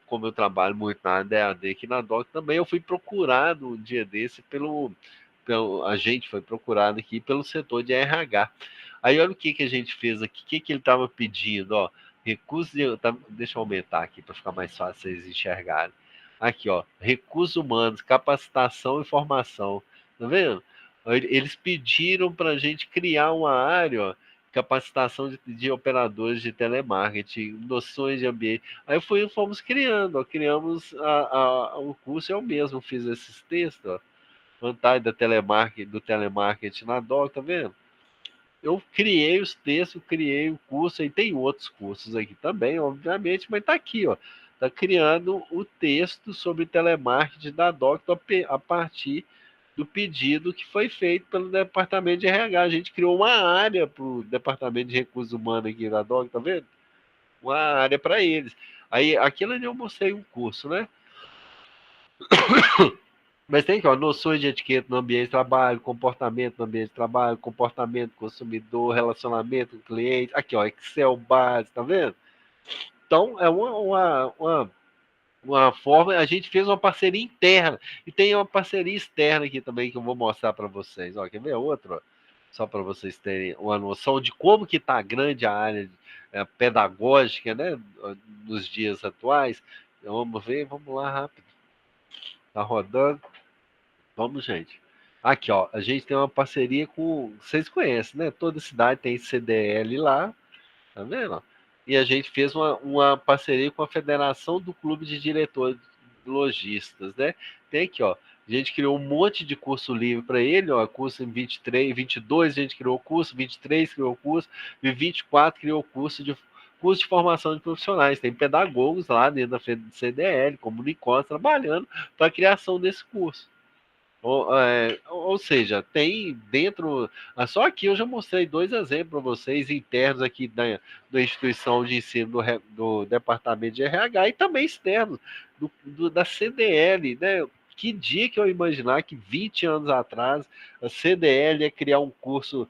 Como eu trabalho muito na ADAD aqui na DOC também, eu fui procurado um dia desse a gente foi procurado aqui pelo setor de RH. Aí olha o que a gente fez aqui, o que ele estava pedindo, ó, deixa eu aumentar aqui para ficar mais fácil vocês enxergarem. Aqui, ó, recursos humanos, capacitação e formação, tá vendo? Eles pediram para a gente criar uma área, ó, capacitação de operadores de telemarketing, noções de ambiente. Aí fomos criando, ó, criamos o curso, eu mesmo fiz esses textos, ó, vantagem do telemarketing na DOC, tá vendo? Eu criei os textos, criei o curso, e tem outros cursos aqui também, obviamente, mas tá aqui, ó. está criando o texto sobre telemarketing da Doctor a partir do pedido que foi feito pelo departamento de RH. A gente criou uma área para o departamento de recursos humanos aqui da Doctor, tá vendo? Uma área para eles. Aí, aquilo ali eu mostrei um curso, né? Mas tem aqui, ó, noções de etiqueta no ambiente de trabalho, comportamento no ambiente de trabalho, comportamento do consumidor, relacionamento com o cliente. Aqui, ó, Excel base, tá vendo? Então, é uma forma, a gente fez uma parceria interna e tem uma parceria externa aqui também que eu vou mostrar para vocês. Ó, quer ver outro? Ó? Só para vocês terem uma noção de como que está grande a área pedagógica, né, nos dias atuais. Então, vamos ver, vamos lá rápido. Tá rodando. Vamos, gente. Aqui, ó, a gente tem uma parceria com, vocês conhecem, né? Toda cidade tem CDL lá, tá vendo? E a gente fez uma parceria com a Federação do Clube de Diretores Logistas, né? Tem aqui, ó. A gente criou um monte de curso livre para ele, ó. Curso em 23, 22 a gente criou o curso, 23 criou o curso, e 24 criou o curso de formação de profissionais. Tem pedagogos lá dentro da CDL, como Unicós, trabalhando para a criação desse curso. Ou seja, tem dentro. Só aqui eu já mostrei dois exemplos para vocês internos aqui da instituição de ensino do departamento de RH e também externos da CDL, né? Que dia que eu imaginar que 20 anos atrás a CDL ia criar um curso,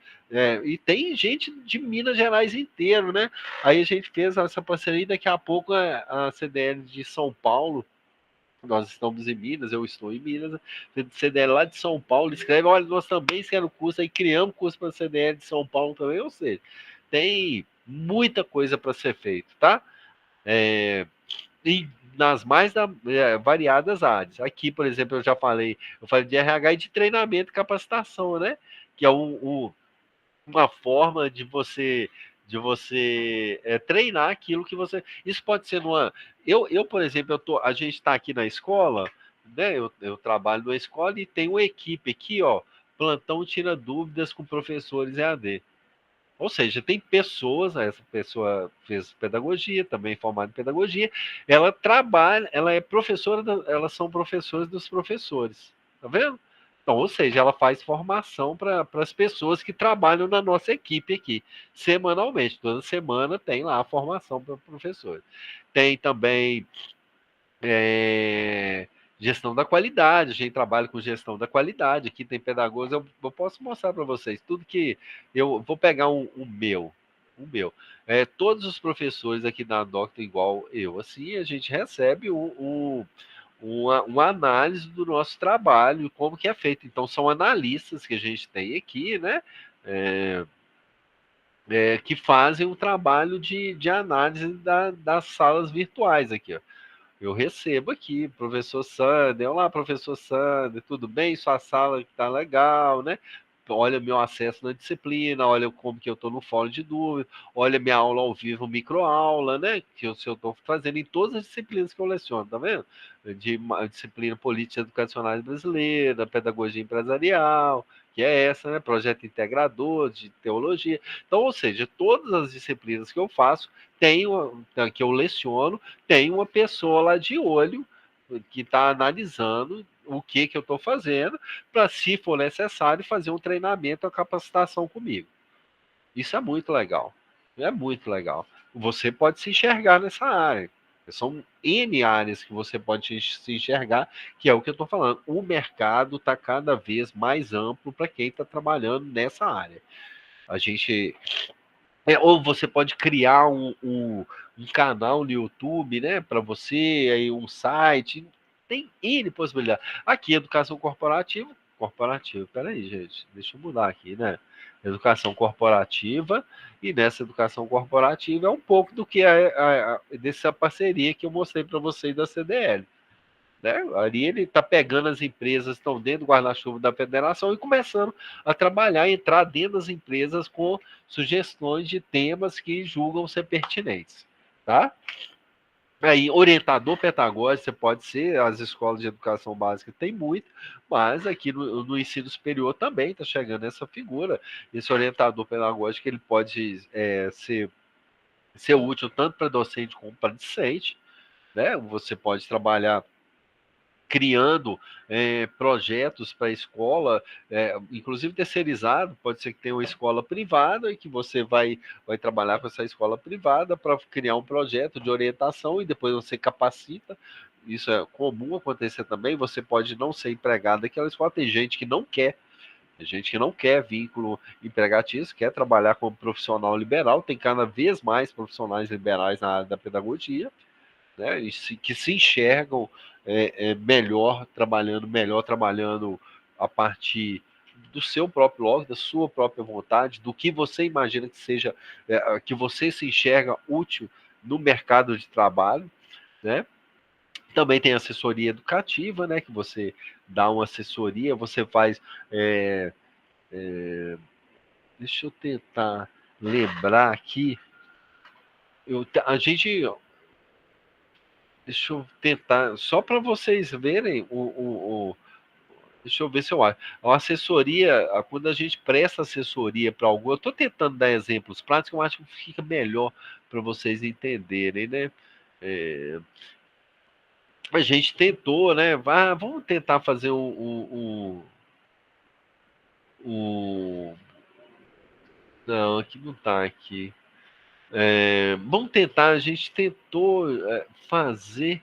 e tem gente de Minas Gerais inteiro, né? Aí a gente fez essa parceria e daqui a pouco a CDL de São Paulo, nós estamos em Minas, eu estou em Minas, CDL lá de São Paulo, escreve, olha, nós também queremos curso, aí criamos curso para CDL de São Paulo também, ou seja, tem muita coisa para ser feito, tá? E nas mais variadas áreas. Aqui, por exemplo, eu falei de RH e de treinamento e capacitação, né? Que é uma forma de você treinar aquilo que você. Isso pode ser numa. Por exemplo, a gente está aqui na escola, né? Eu trabalho numa escola e tem uma equipe aqui, ó, plantão tira dúvidas com professores EAD. Ou seja, tem pessoas, essa pessoa fez pedagogia, também formada em pedagogia, ela trabalha, ela é professora, elas são professores dos professores, tá vendo? Então, ou seja, ela faz formação para as pessoas que trabalham na nossa equipe aqui, semanalmente. Toda semana tem lá a formação para professores. Tem também é, gestão da qualidade, a gente trabalha com gestão da qualidade, aqui tem pedagogos, eu posso mostrar para vocês, tudo que eu vou pegar o meu. Todos os professores aqui da Doctor, igual eu, assim, a gente recebe uma análise do nosso trabalho, como que é feito. Então, são analistas que a gente tem aqui, né? É, que fazem o trabalho de análise das salas virtuais aqui, ó. Eu recebo aqui, professor Sander, olá, professor Sander, tudo bem? Sua sala está legal, né? Olha meu acesso na disciplina, olha como que eu estou no fórum de dúvida, olha minha aula ao vivo, microaula, né? Que eu estou fazendo em todas as disciplinas que eu leciono, tá vendo? Disciplina política educacionais brasileira, pedagogia empresarial, que é essa, né? Projeto integrador de teologia. Então, ou seja, todas as disciplinas que eu faço, que eu leciono, tem uma pessoa lá de olho que está analisando o que eu estou fazendo, para, se for necessário, fazer um treinamento, uma capacitação comigo. Isso é muito legal. É muito legal. Você pode se enxergar nessa área. São N áreas que você pode se enxergar, que é o que eu estou falando. O mercado está cada vez mais amplo para quem está trabalhando nessa área. A gente ou você pode criar um canal no YouTube, né, para você, aí um site, tem N possibilidade. Aqui, educação corporativa, peraí, gente, deixa eu mudar aqui, né? Educação corporativa, e nessa educação corporativa é um pouco do que dessa parceria que eu mostrei para vocês da CDL. Né? Ali ele está pegando as empresas que estão dentro do guarda-chuva da federação e começando a trabalhar, entrar dentro das empresas com sugestões de temas que julgam ser pertinentes. Tá? Aí, orientador pedagógico, você pode ser, as escolas de educação básica tem muito, mas aqui no ensino superior também está chegando essa figura. Esse orientador pedagógico ele pode ser útil tanto para docente como para discente. né? Você pode trabalhar criando projetos para a escola, inclusive terceirizado, pode ser que tenha uma escola privada e que você vai trabalhar com essa escola privada para criar um projeto de orientação e depois você capacita. Isso é comum acontecer também, você pode não ser empregado daquela escola, tem gente que não quer vínculo empregatício, quer trabalhar como profissional liberal, tem cada vez mais profissionais liberais na área da pedagogia, né, que se enxergam melhor trabalhando a partir do seu próprio log, da sua própria vontade, do que você imagina que seja, que você se enxerga útil no mercado de trabalho, né? Também tem assessoria educativa, né? Que você dá uma assessoria, você faz. Deixa eu tentar lembrar aqui. A gente Deixa eu tentar, só para vocês verem deixa eu ver se eu acho. A assessoria, quando a gente presta assessoria para algum, eu estou tentando dar exemplos práticos, eu acho que fica melhor para vocês entenderem, né? É, a gente tentou, né? Vamos tentar fazer não, aqui não está aqui. Vamos tentar, a gente tentou fazer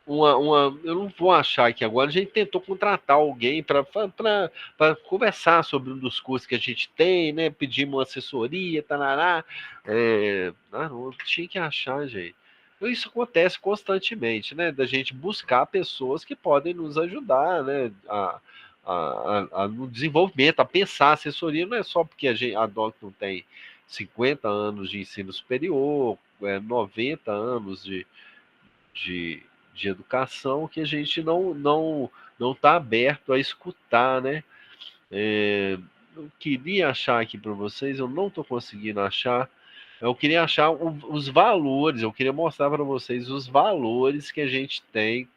eu não vou achar aqui agora, a gente tentou contratar alguém para conversar sobre um dos cursos que a gente tem, né? Pedimos uma assessoria, tarará. Não, tinha que achar, gente. Isso acontece constantemente, né? Da gente buscar pessoas que podem nos ajudar, né? No desenvolvimento, a pensar. Assessoria não é só porque a Docton tem 50 anos de ensino superior, 90 anos de, de educação que a gente não está aberto a escutar, né? Eu queria achar aqui para vocês, eu não estou conseguindo achar. Eu queria achar os valores, eu queria mostrar para vocês os valores que a gente tem,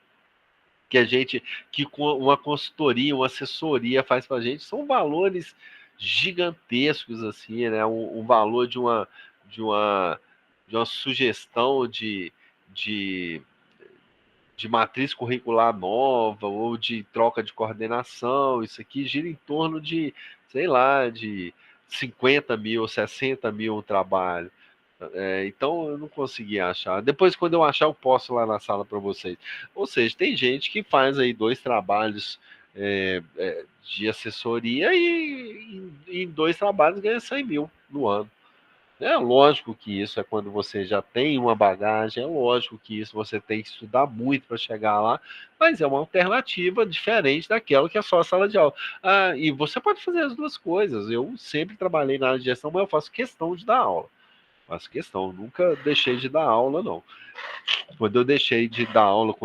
que com uma consultoria, uma assessoria faz para a gente, são valores gigantescos, assim, né? Um valor de uma, de uma sugestão de de matriz curricular nova ou de troca de coordenação, isso aqui gira em torno de, sei lá, de 50 mil, 60 mil um trabalho. Então eu não consegui achar. Depois, quando eu achar, eu posto lá na sala para vocês. Ou seja, tem gente que faz aí 2 trabalhos de assessoria e em 2 trabalhos ganha 100 mil no ano. É lógico que isso é quando você já tem uma bagagem, é lógico que isso você tem que estudar muito para chegar lá, mas é uma alternativa diferente daquela que é só a sala de aula. E você pode fazer as duas coisas. Eu sempre trabalhei na área de gestão, mas eu faço questão de dar aula. Faço questão, nunca deixei de dar aula, não. Quando eu deixei de dar aula,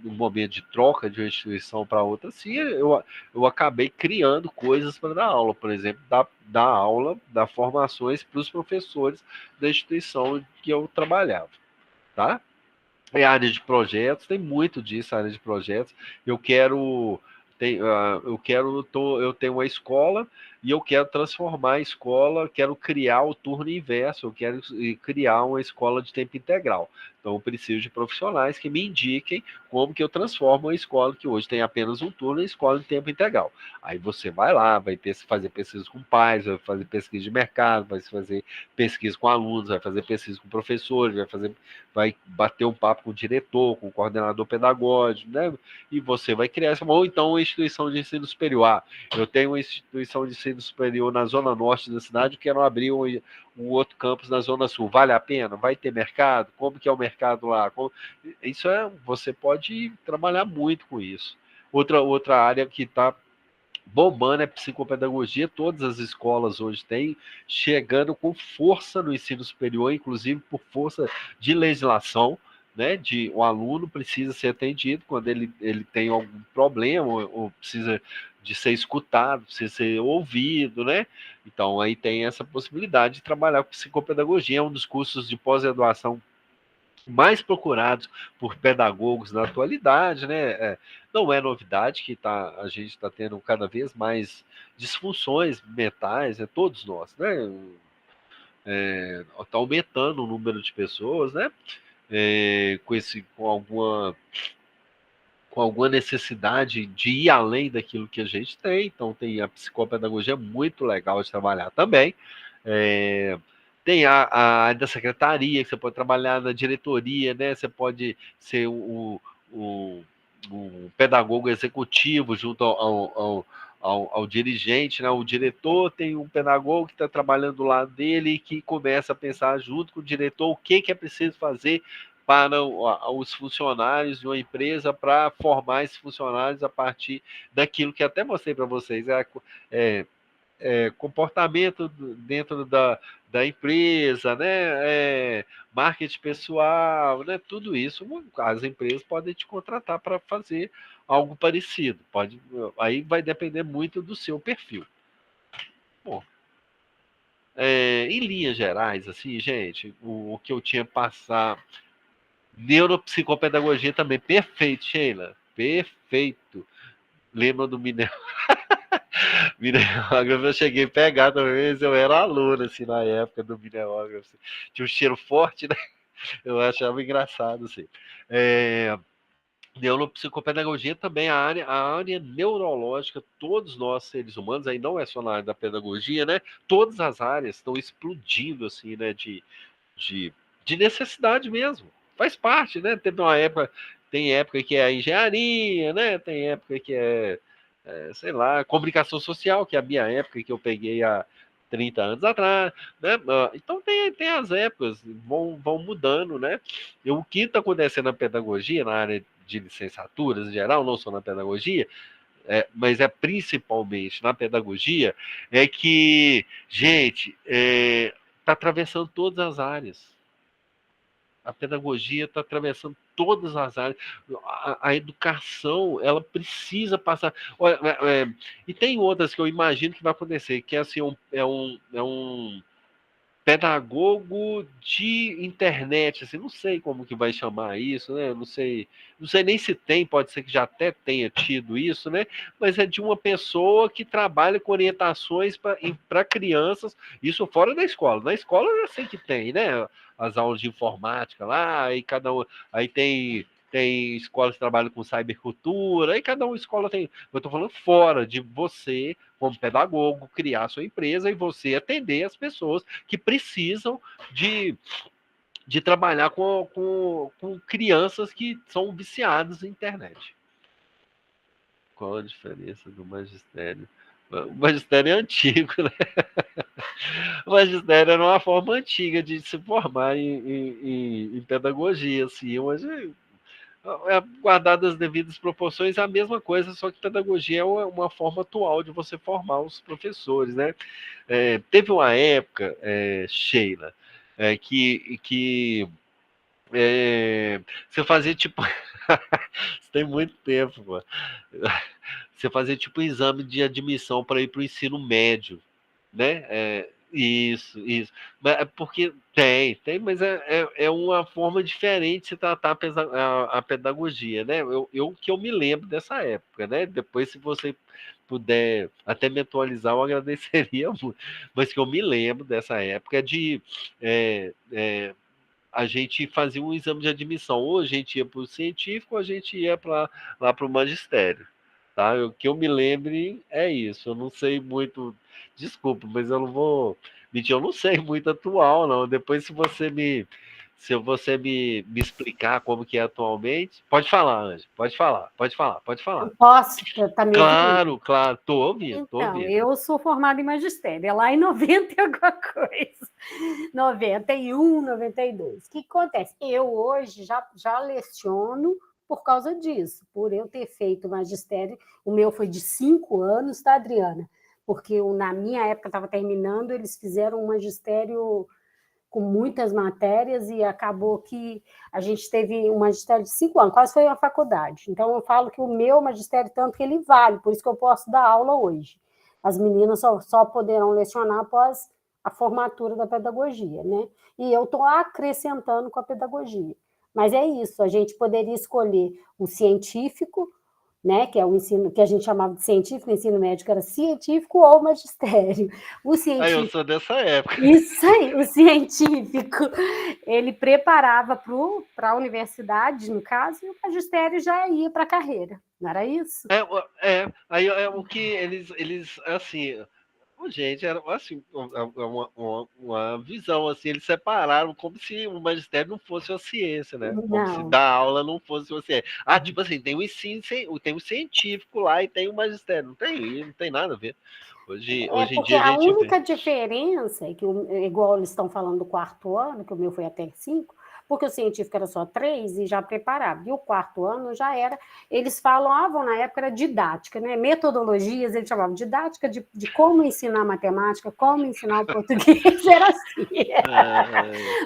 no momento de troca de uma instituição para outra, sim, eu acabei criando coisas para dar aula, por exemplo, dar aula, dar formações para os professores da instituição que eu trabalhava, tá? É área de projetos, tem muito disso, área de projetos. Eu quero, eu tenho uma escola e eu quero transformar a escola, quero criar o turno inverso, eu quero criar uma escola de tempo integral. Então, eu preciso de profissionais que me indiquem como que eu transformo uma escola que hoje tem apenas um turno em escola de tempo integral. Aí você vai lá, vai fazer pesquisa com pais, vai fazer pesquisa de mercado, vai fazer pesquisa com alunos, vai fazer pesquisa com professores, vai bater um papo com o diretor, com o coordenador pedagógico, né? E você vai criar essa, ou então uma instituição de ensino superior. Eu tenho uma instituição de ensino superior na zona norte da cidade, quero abrir um outro campus na zona sul. Vale a pena? Vai ter mercado? Como que é o mercado lá? Você pode trabalhar muito com isso. Outra área que está bombando é psicopedagogia, todas as escolas hoje têm, chegando com força no ensino superior, inclusive por força de legislação, né? De o aluno precisa ser atendido quando ele tem algum problema ou precisa de ser escutado, precisa ser ouvido, né? Então aí tem essa possibilidade de trabalhar com psicopedagogia, é um dos cursos de pós-graduação mais procurados por pedagogos na atualidade, né? Não é novidade que a gente está tendo cada vez mais disfunções mentais, todos nós, né? está aumentando o número de pessoas, né? Com alguma necessidade de ir além daquilo que a gente tem. Então, tem a psicopedagogia muito legal de trabalhar também. É, tem a da secretaria, que você pode trabalhar na diretoria, né? Você pode ser o pedagogo executivo junto ao dirigente, né? O diretor tem um pedagogo que está trabalhando do lado dele e que começa a pensar junto com o diretor o que é preciso fazer para os funcionários de uma empresa para formar esses funcionários a partir daquilo que até mostrei para vocês, é, comportamento dentro da empresa, né? Marketing pessoal, né? Tudo isso, as empresas podem te contratar para fazer algo parecido. Aí vai depender muito do seu perfil. Bom, em linhas gerais, assim, gente, o que eu tinha passar. Neuropsicopedagogia também, perfeito, Sheila, perfeito. Lembra do Mineógrafo? Eu cheguei a pegar também, eu era aluno, assim, na época do mineógrafo. Assim. Tinha um cheiro forte, né? Eu achava engraçado, assim. Neuropsicopedagogia também, a área neurológica, todos nós seres humanos, aí não é só na área da pedagogia, né? Todas as áreas estão explodindo, assim, né? De, de necessidade mesmo. Faz parte, né? Tem época que é a engenharia, né? Tem época que sei lá, comunicação social, que é a minha época que eu peguei há 30 anos atrás, né? Então tem as épocas, vão mudando, né? E o que está acontecendo na pedagogia, na área de licenciaturas em geral, não só na pedagogia, mas é principalmente na pedagogia, é que, gente, está atravessando todas as áreas. A pedagogia está atravessando todas as áreas. A educação, ela precisa passar. Olha, e tem outras que eu imagino que vai acontecer, que é assim, um pedagogo de internet, assim, não sei como que vai chamar isso, né? Não sei nem se tem, pode ser que já até tenha tido isso, né? Mas é de uma pessoa que trabalha com orientações para crianças, isso fora da escola. Na escola eu sei que tem, né? As aulas de informática lá, aí aí tem escolas que trabalham com cybercultura, aí cada uma escola tem. Eu estou falando fora de você, como pedagogo, criar sua empresa e você atender as pessoas que precisam de trabalhar com crianças que são viciadas na internet. Qual a diferença do magistério? O magistério é antigo, né? O magistério era uma forma antiga de se formar em pedagogia, assim, mas guardadas as devidas proporções, é a mesma coisa, só que pedagogia é uma forma atual de você formar os professores, né? Teve uma época, Sheila, que você fazia tipo. Isso tem muito tempo, pô. Você fazia tipo um exame de admissão para ir para o ensino médio, né? Isso. Mas é porque mas é uma forma diferente de se tratar a pedagogia, né? Que eu me lembro dessa época, né? Depois, se você puder até me atualizar, eu agradeceria muito. Mas que eu me lembro dessa época é, é, a gente fazia um exame de admissão. Ou a gente ia para o científico, ou a gente ia lá para o magistério. Tá? O que eu me lembre é isso. Eu não sei muito. Desculpa, mas eu não vou mentir, eu não sei muito atual, não. Depois, se você me explicar como que é atualmente, pode falar, Ângela. Pode falar. Eu posso? Tá me ouvindo? Claro, claro, tô ouvindo, tô Então, ouvindo. eu sou formada em magistério, é lá em 90 e alguma coisa. 91, 92. O que acontece? Eu hoje já leciono por causa disso, por eu ter feito magistério. O meu foi de 5 anos, tá, Adriana? Porque na minha época estava terminando, eles fizeram um magistério com muitas matérias e acabou que a gente teve um magistério de 5 anos, quase foi uma faculdade. Então, eu falo que o meu magistério, tanto que ele vale, por isso que eu posso dar aula hoje. As meninas só poderão lecionar após a formatura da pedagogia, né? E eu estou acrescentando com a pedagogia. Mas é isso, a gente poderia escolher o científico né, que é o ensino que a gente chamava de científico, o ensino médio era científico ou magistério. O Aí eu científico, sou dessa época. isso aí, o científico, ele preparava para a universidade, no caso, e o magistério já ia para a carreira, não era isso? Aí é o que eles assim, gente, era assim, uma visão, assim, eles separaram como se o magistério não fosse uma ciência, né? Como se Não. dar aula não fosse uma ciência. Ah, tipo assim, tem o ensino, tem o científico lá e tem o magistério. Não tem nada a ver. É Hoje em porque dia a a gente vê. única diferença é que, igual eles estão falando do quarto ano, que o meu foi até 5, porque o científico era só 3 e já preparava. E o quarto ano já era, eles falavam na época era didática, né? Metodologias, eles chamavam didática de como ensinar matemática, como ensinar o português, era assim. É,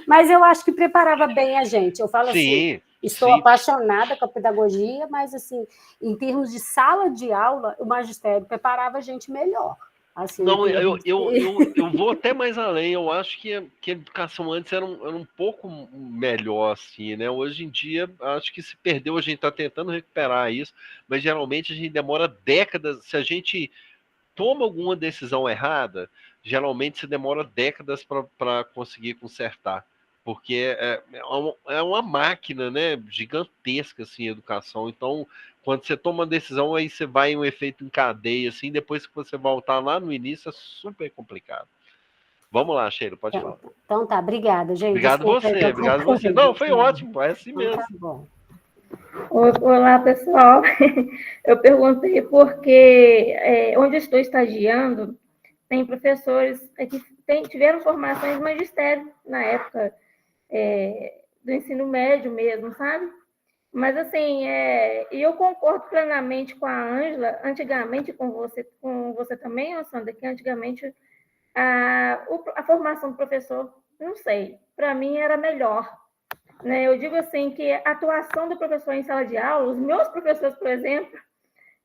Mas eu acho que preparava bem a gente. Eu falo assim, sim, estou sim. apaixonada com a pedagogia, mas assim, em termos de sala de aula, o magistério preparava a gente melhor. Assim, em Não, termos eu vou até mais além. Eu acho que a educação antes era um pouco melhor, assim, né? Hoje em dia, acho que se perdeu, a gente está tentando recuperar isso, mas geralmente a gente demora décadas. Se a gente toma alguma decisão errada, geralmente se demora décadas para conseguir consertar. Porque é uma máquina, né, gigantesca assim, a educação. Então, quando você toma uma decisão, aí você vai em um efeito em cadeia, assim, depois que você voltar lá no início, é super complicado. Vamos lá, Sheila, pode falar. então tá, obrigada, gente. Obrigado Desculpa aí você, pela obrigado você. Não, foi correria. ótimo, é assim Então tá mesmo. bom. Olá, pessoal. Eu perguntei porque onde eu estou estagiando, tem professores que tiveram formação em magistério na época do ensino médio mesmo, sabe? Mas, assim, e eu concordo plenamente com a Ângela, antigamente, com você também, Sandra, que antigamente a formação do professor, não sei, para mim era melhor, né? Eu digo assim que a atuação do professor em sala de aula, os meus professores, por exemplo,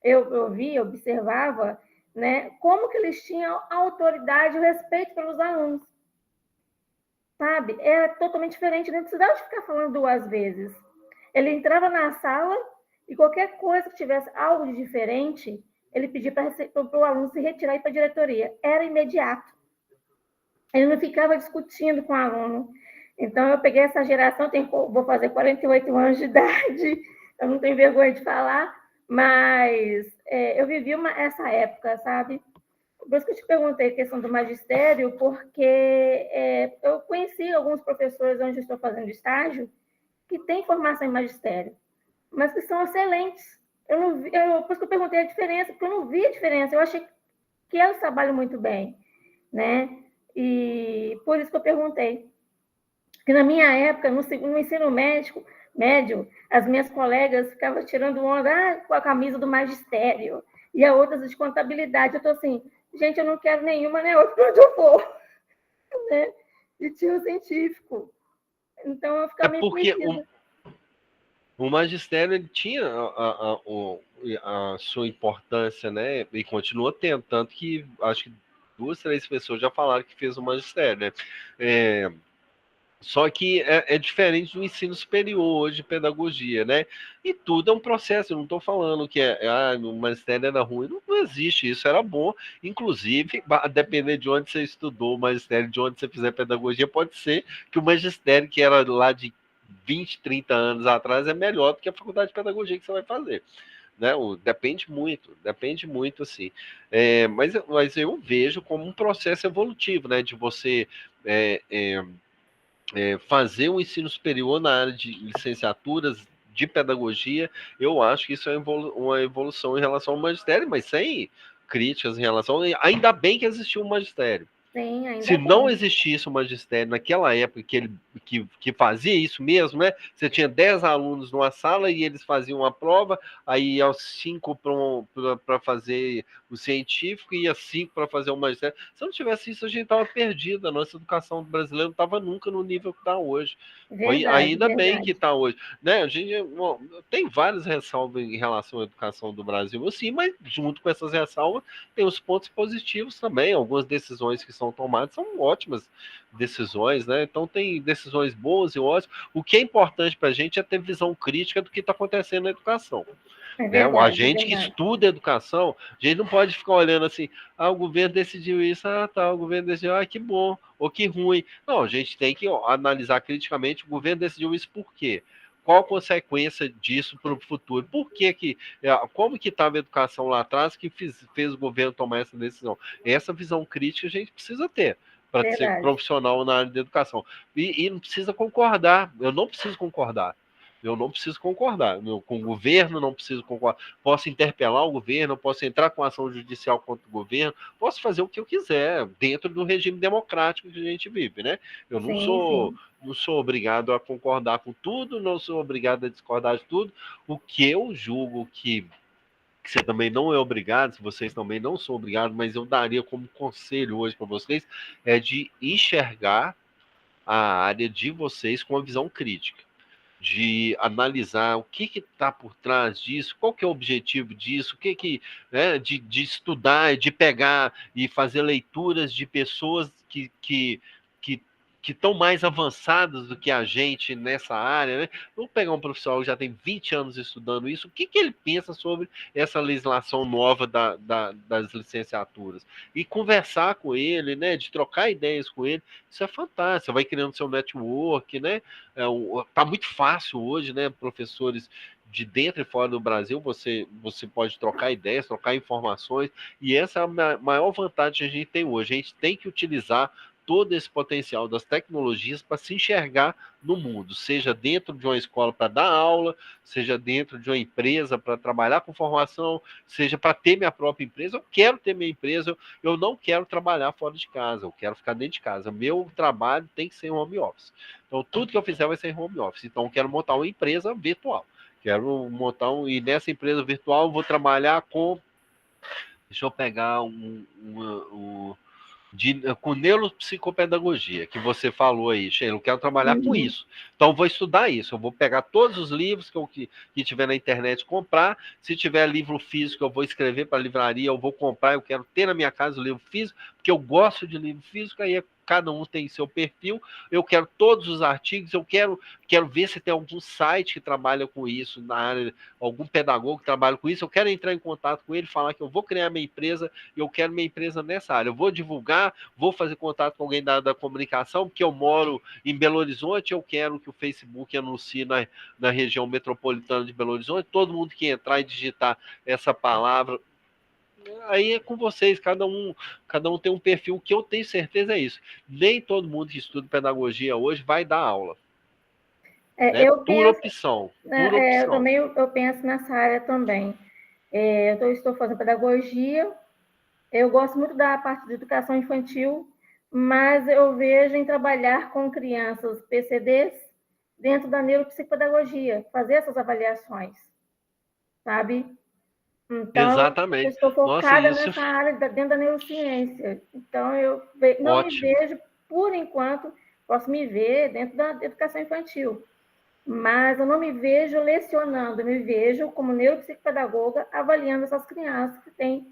eu via, observava, né, como que eles tinham a autoridade e o respeito pelos alunos, sabe? Era totalmente diferente, não precisava de ficar falando duas vezes. Ele entrava na sala e qualquer coisa que tivesse algo de diferente, ele pedia para o aluno se retirar e ir para a diretoria. Era imediato. Ele não ficava discutindo com o aluno. Então, eu peguei essa geração, vou fazer 48 anos de idade, eu não tenho vergonha de falar, mas eu vivi essa época, sabe? Por isso que eu te perguntei a questão do magistério, porque eu conheci alguns professores onde eu estou fazendo estágio que têm formação em magistério, mas que são excelentes. Eu não vi, por isso que eu perguntei a diferença, porque eu não vi a diferença. Eu achei que eles trabalham muito bem, né? E por isso que eu perguntei. Porque na minha época, no ensino médio, as minhas colegas ficavam tirando onda com a camisa do magistério e a outras de contabilidade. Eu estou assim, gente, eu não quero nenhuma nem outra para onde eu for, né? De tio científico. Então, eu ficava meio Porque perdida. o magistério ele tinha a sua importância, né? E continua tendo, tanto que acho que 2, 3 pessoas já falaram que fez o magistério, né? Só que é diferente do ensino superior hoje de pedagogia, né? E tudo é um processo. Eu não estou falando que o magistério era ruim. Não existe isso, era bom. Inclusive, a depender de onde você estudou o magistério, de onde você fizer pedagogia, pode ser que o magistério, que era lá de 20, 30 anos atrás, é melhor do que a faculdade de pedagogia que você vai fazer. Né? Depende muito, assim. Mas eu vejo como um processo evolutivo, né? De você fazer o ensino superior na área de licenciaturas de pedagogia, eu acho que isso é uma evolução em relação ao magistério, mas sem críticas em relação. Ainda bem que existiu o magistério. Sim, Se ainda não bem. existisse o magistério naquela época que fazia isso mesmo, né? Você tinha 10 alunos numa sala e eles faziam uma prova, aí aos 5 para fazer o científico e ia 5 para fazer o magistério. Se não tivesse isso, a gente estava perdido. A nossa educação brasileira não estava nunca no nível que está hoje. Verdade, Ainda bem que verdade. está hoje. Né? A gente tem várias ressalvas em relação à educação do Brasil, sim, mas junto com essas ressalvas, tem os pontos positivos também. Algumas decisões que são tomadas são ótimas decisões, né? Então tem decisões boas e ótimas. O que é importante para a gente é ter visão crítica do que está acontecendo na educação. É Né? A verdade, é gente que verdade. estuda educação, a gente não pode ficar olhando assim, o governo decidiu isso, o governo decidiu, que bom, ou que ruim. Não, a gente tem que analisar criticamente, o governo decidiu isso por quê? Qual a consequência disso para o futuro? Por que como que estava a educação lá atrás que fez o governo tomar essa decisão? Essa visão crítica a gente precisa ter para ser Verdade. profissional na área de educação. E não precisa concordar, eu não preciso concordar. Eu não preciso concordar. Com o governo, não preciso concordar. Posso interpelar o governo, posso entrar com ação judicial contra o governo, posso fazer o que eu quiser, dentro do regime democrático que a gente vive, né? Eu não Sim, sou, sim. não sou obrigado a concordar com tudo, não sou obrigado a discordar de tudo. O que eu julgo que você também não é obrigado, vocês também não são obrigados, mas eu daria como conselho hoje para vocês, é de enxergar a área de vocês com uma visão crítica, de analisar o que está por trás disso, qual que é o objetivo disso, né, de estudar, de pegar e fazer leituras de pessoas que que estão mais avançadas do que a gente nessa área, né? Vamos pegar um profissional que já tem 20 anos estudando isso, o que ele pensa sobre essa legislação nova das licenciaturas? E conversar com ele, né? De trocar ideias com ele, isso é fantástico. Você vai criando seu network, né? Tá muito fácil hoje, né? Professores de dentro e fora do Brasil, você pode trocar ideias, trocar informações, e essa é a maior vantagem que a gente tem hoje. A gente tem que utilizar todo esse potencial das tecnologias para se enxergar no mundo, seja dentro de uma escola para dar aula, seja dentro de uma empresa para trabalhar com formação, seja para ter minha própria empresa. Eu quero ter minha empresa, eu não quero trabalhar fora de casa, eu quero ficar dentro de casa. Meu trabalho tem que ser home office. Então, tudo que eu fizer vai ser home office. Então, eu quero montar uma empresa virtual. Quero montar e nessa empresa virtual eu vou trabalhar com. Deixa eu pegar com neuropsicopedagogia, que você falou aí, Sheila, eu quero trabalhar com Uhum. isso. Então, eu vou estudar isso. Eu vou pegar todos os livros que tiver na internet, comprar. Se tiver livro físico, eu vou escrever para a livraria, eu vou comprar. Eu quero ter na minha casa o livro físico, porque eu gosto de livro físico, aí cada um tem seu perfil. Eu quero todos os artigos, eu quero ver se tem algum site que trabalha com isso na área, algum pedagogo que trabalha com isso. Eu quero entrar em contato com ele, falar que eu vou criar minha empresa e eu quero minha empresa nessa área. Eu vou divulgar, vou fazer contato com alguém da comunicação, porque eu moro em Belo Horizonte, eu quero que o Facebook anuncie na região metropolitana de Belo Horizonte. Todo mundo que entrar e digitar essa palavra, aí é com vocês, cada um tem um perfil. O que eu tenho certeza é isso. Nem todo mundo que estuda pedagogia hoje vai dar aula. Né? Eu Por penso, opção. Por né, opção. eu penso nessa área também. Eu estou fazendo pedagogia, eu gosto muito da parte de educação infantil, mas eu vejo em trabalhar com crianças PCDs dentro da neuropsicopedagogia, fazer essas avaliações, sabe? Então, eu Exatamente. estou Nossa, focada isso nessa área dentro da neurociência. Então, eu não me ótimo. vejo, por enquanto, posso me ver dentro da educação infantil, mas eu não me vejo lecionando, eu me vejo como neuropsicopedagoga avaliando essas crianças que têm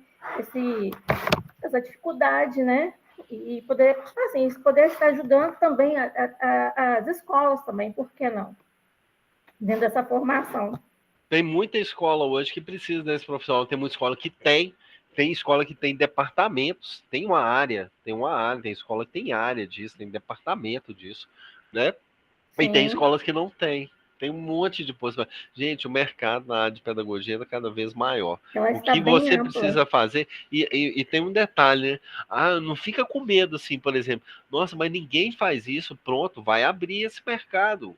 essa dificuldade, né? E poder, assim, poder estar ajudando também as escolas também, por que não? Dentro dessa formação. Tem muita escola hoje que precisa desse profissional. Tem muita escola que tem escola que tem departamentos, tem uma área, tem escola que tem área disso, tem departamento disso, né? E tem Sim, escolas que não tem. Tem um monte de possibilidades. Gente, o mercado na área de pedagogia está cada vez maior. ela O está que bem você ampla. precisa fazer, e tem um detalhe, né? Não fica com medo, assim, por exemplo. Nossa, mas ninguém faz isso, pronto, vai abrir esse mercado.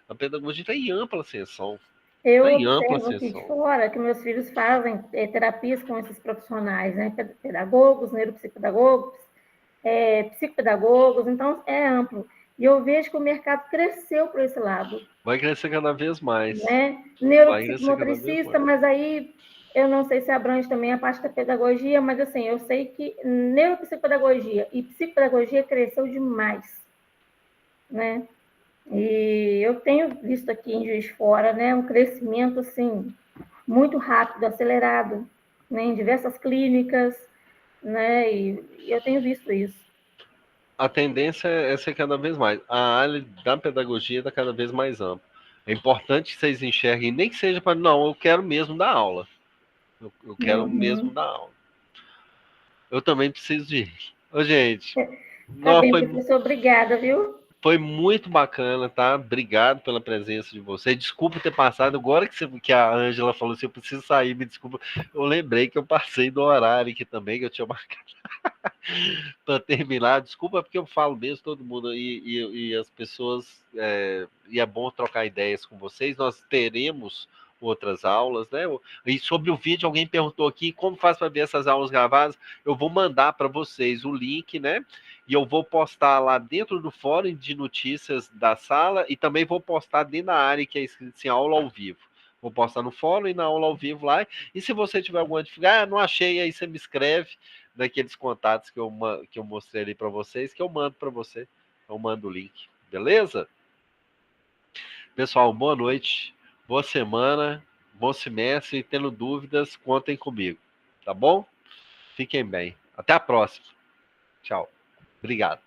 A pedagogia está em ampla ascensão. Eu Está em ampla observo aqui de ascensão. fora que meus filhos fazem terapias com esses profissionais, né? Pedagogos, neuropsicopedagogos, psicopedagogos, então é amplo. E eu vejo que o mercado cresceu por esse lado, Vai crescer cada vez mais. né? Vai crescer cada vez Neuropsicomotricista, mais. mas aí eu não sei se abrange também a parte da pedagogia, mas assim, eu sei que neuropsicopedagogia e psicopedagogia cresceu demais, né? E eu tenho visto aqui em Juiz de Fora, né, um crescimento assim muito rápido, acelerado, né, em diversas clínicas, né? E eu tenho visto isso. A tendência é ser cada vez mais. A área da pedagogia está cada vez mais ampla. É importante que vocês enxerguem, nem que seja para, não, eu quero mesmo dar aula. Eu quero mesmo dar aula. Eu também preciso de ir. Ô, gente, Tá não, bem, professor, obrigada, viu? foi muito bacana, tá? Obrigado pela presença de vocês. Desculpa ter passado. Agora que a Ângela falou assim, eu preciso sair, me desculpa. Eu lembrei que eu passei do horário aqui também, que eu tinha marcado para terminar. Desculpa, porque eu falo mesmo, todo mundo, e as pessoas. E é bom trocar ideias com vocês. Nós teremos outras aulas, né? E sobre o vídeo, alguém perguntou aqui como faz para ver essas aulas gravadas. Eu vou mandar para vocês o link, né? E eu vou postar lá dentro do fórum de notícias da sala e também vou postar dentro da área que é escrito assim, aula ao vivo. Vou postar no fórum e na aula ao vivo lá. E se você tiver alguma dificuldade, não achei, aí você me escreve naqueles contatos que eu mostrei ali para vocês, que eu mando para você. Eu mando o link. Beleza? Pessoal, boa noite, boa semana, bom semestre. E tendo dúvidas, contem comigo. Tá bom? Fiquem bem. Até a próxima. Tchau. Obrigado.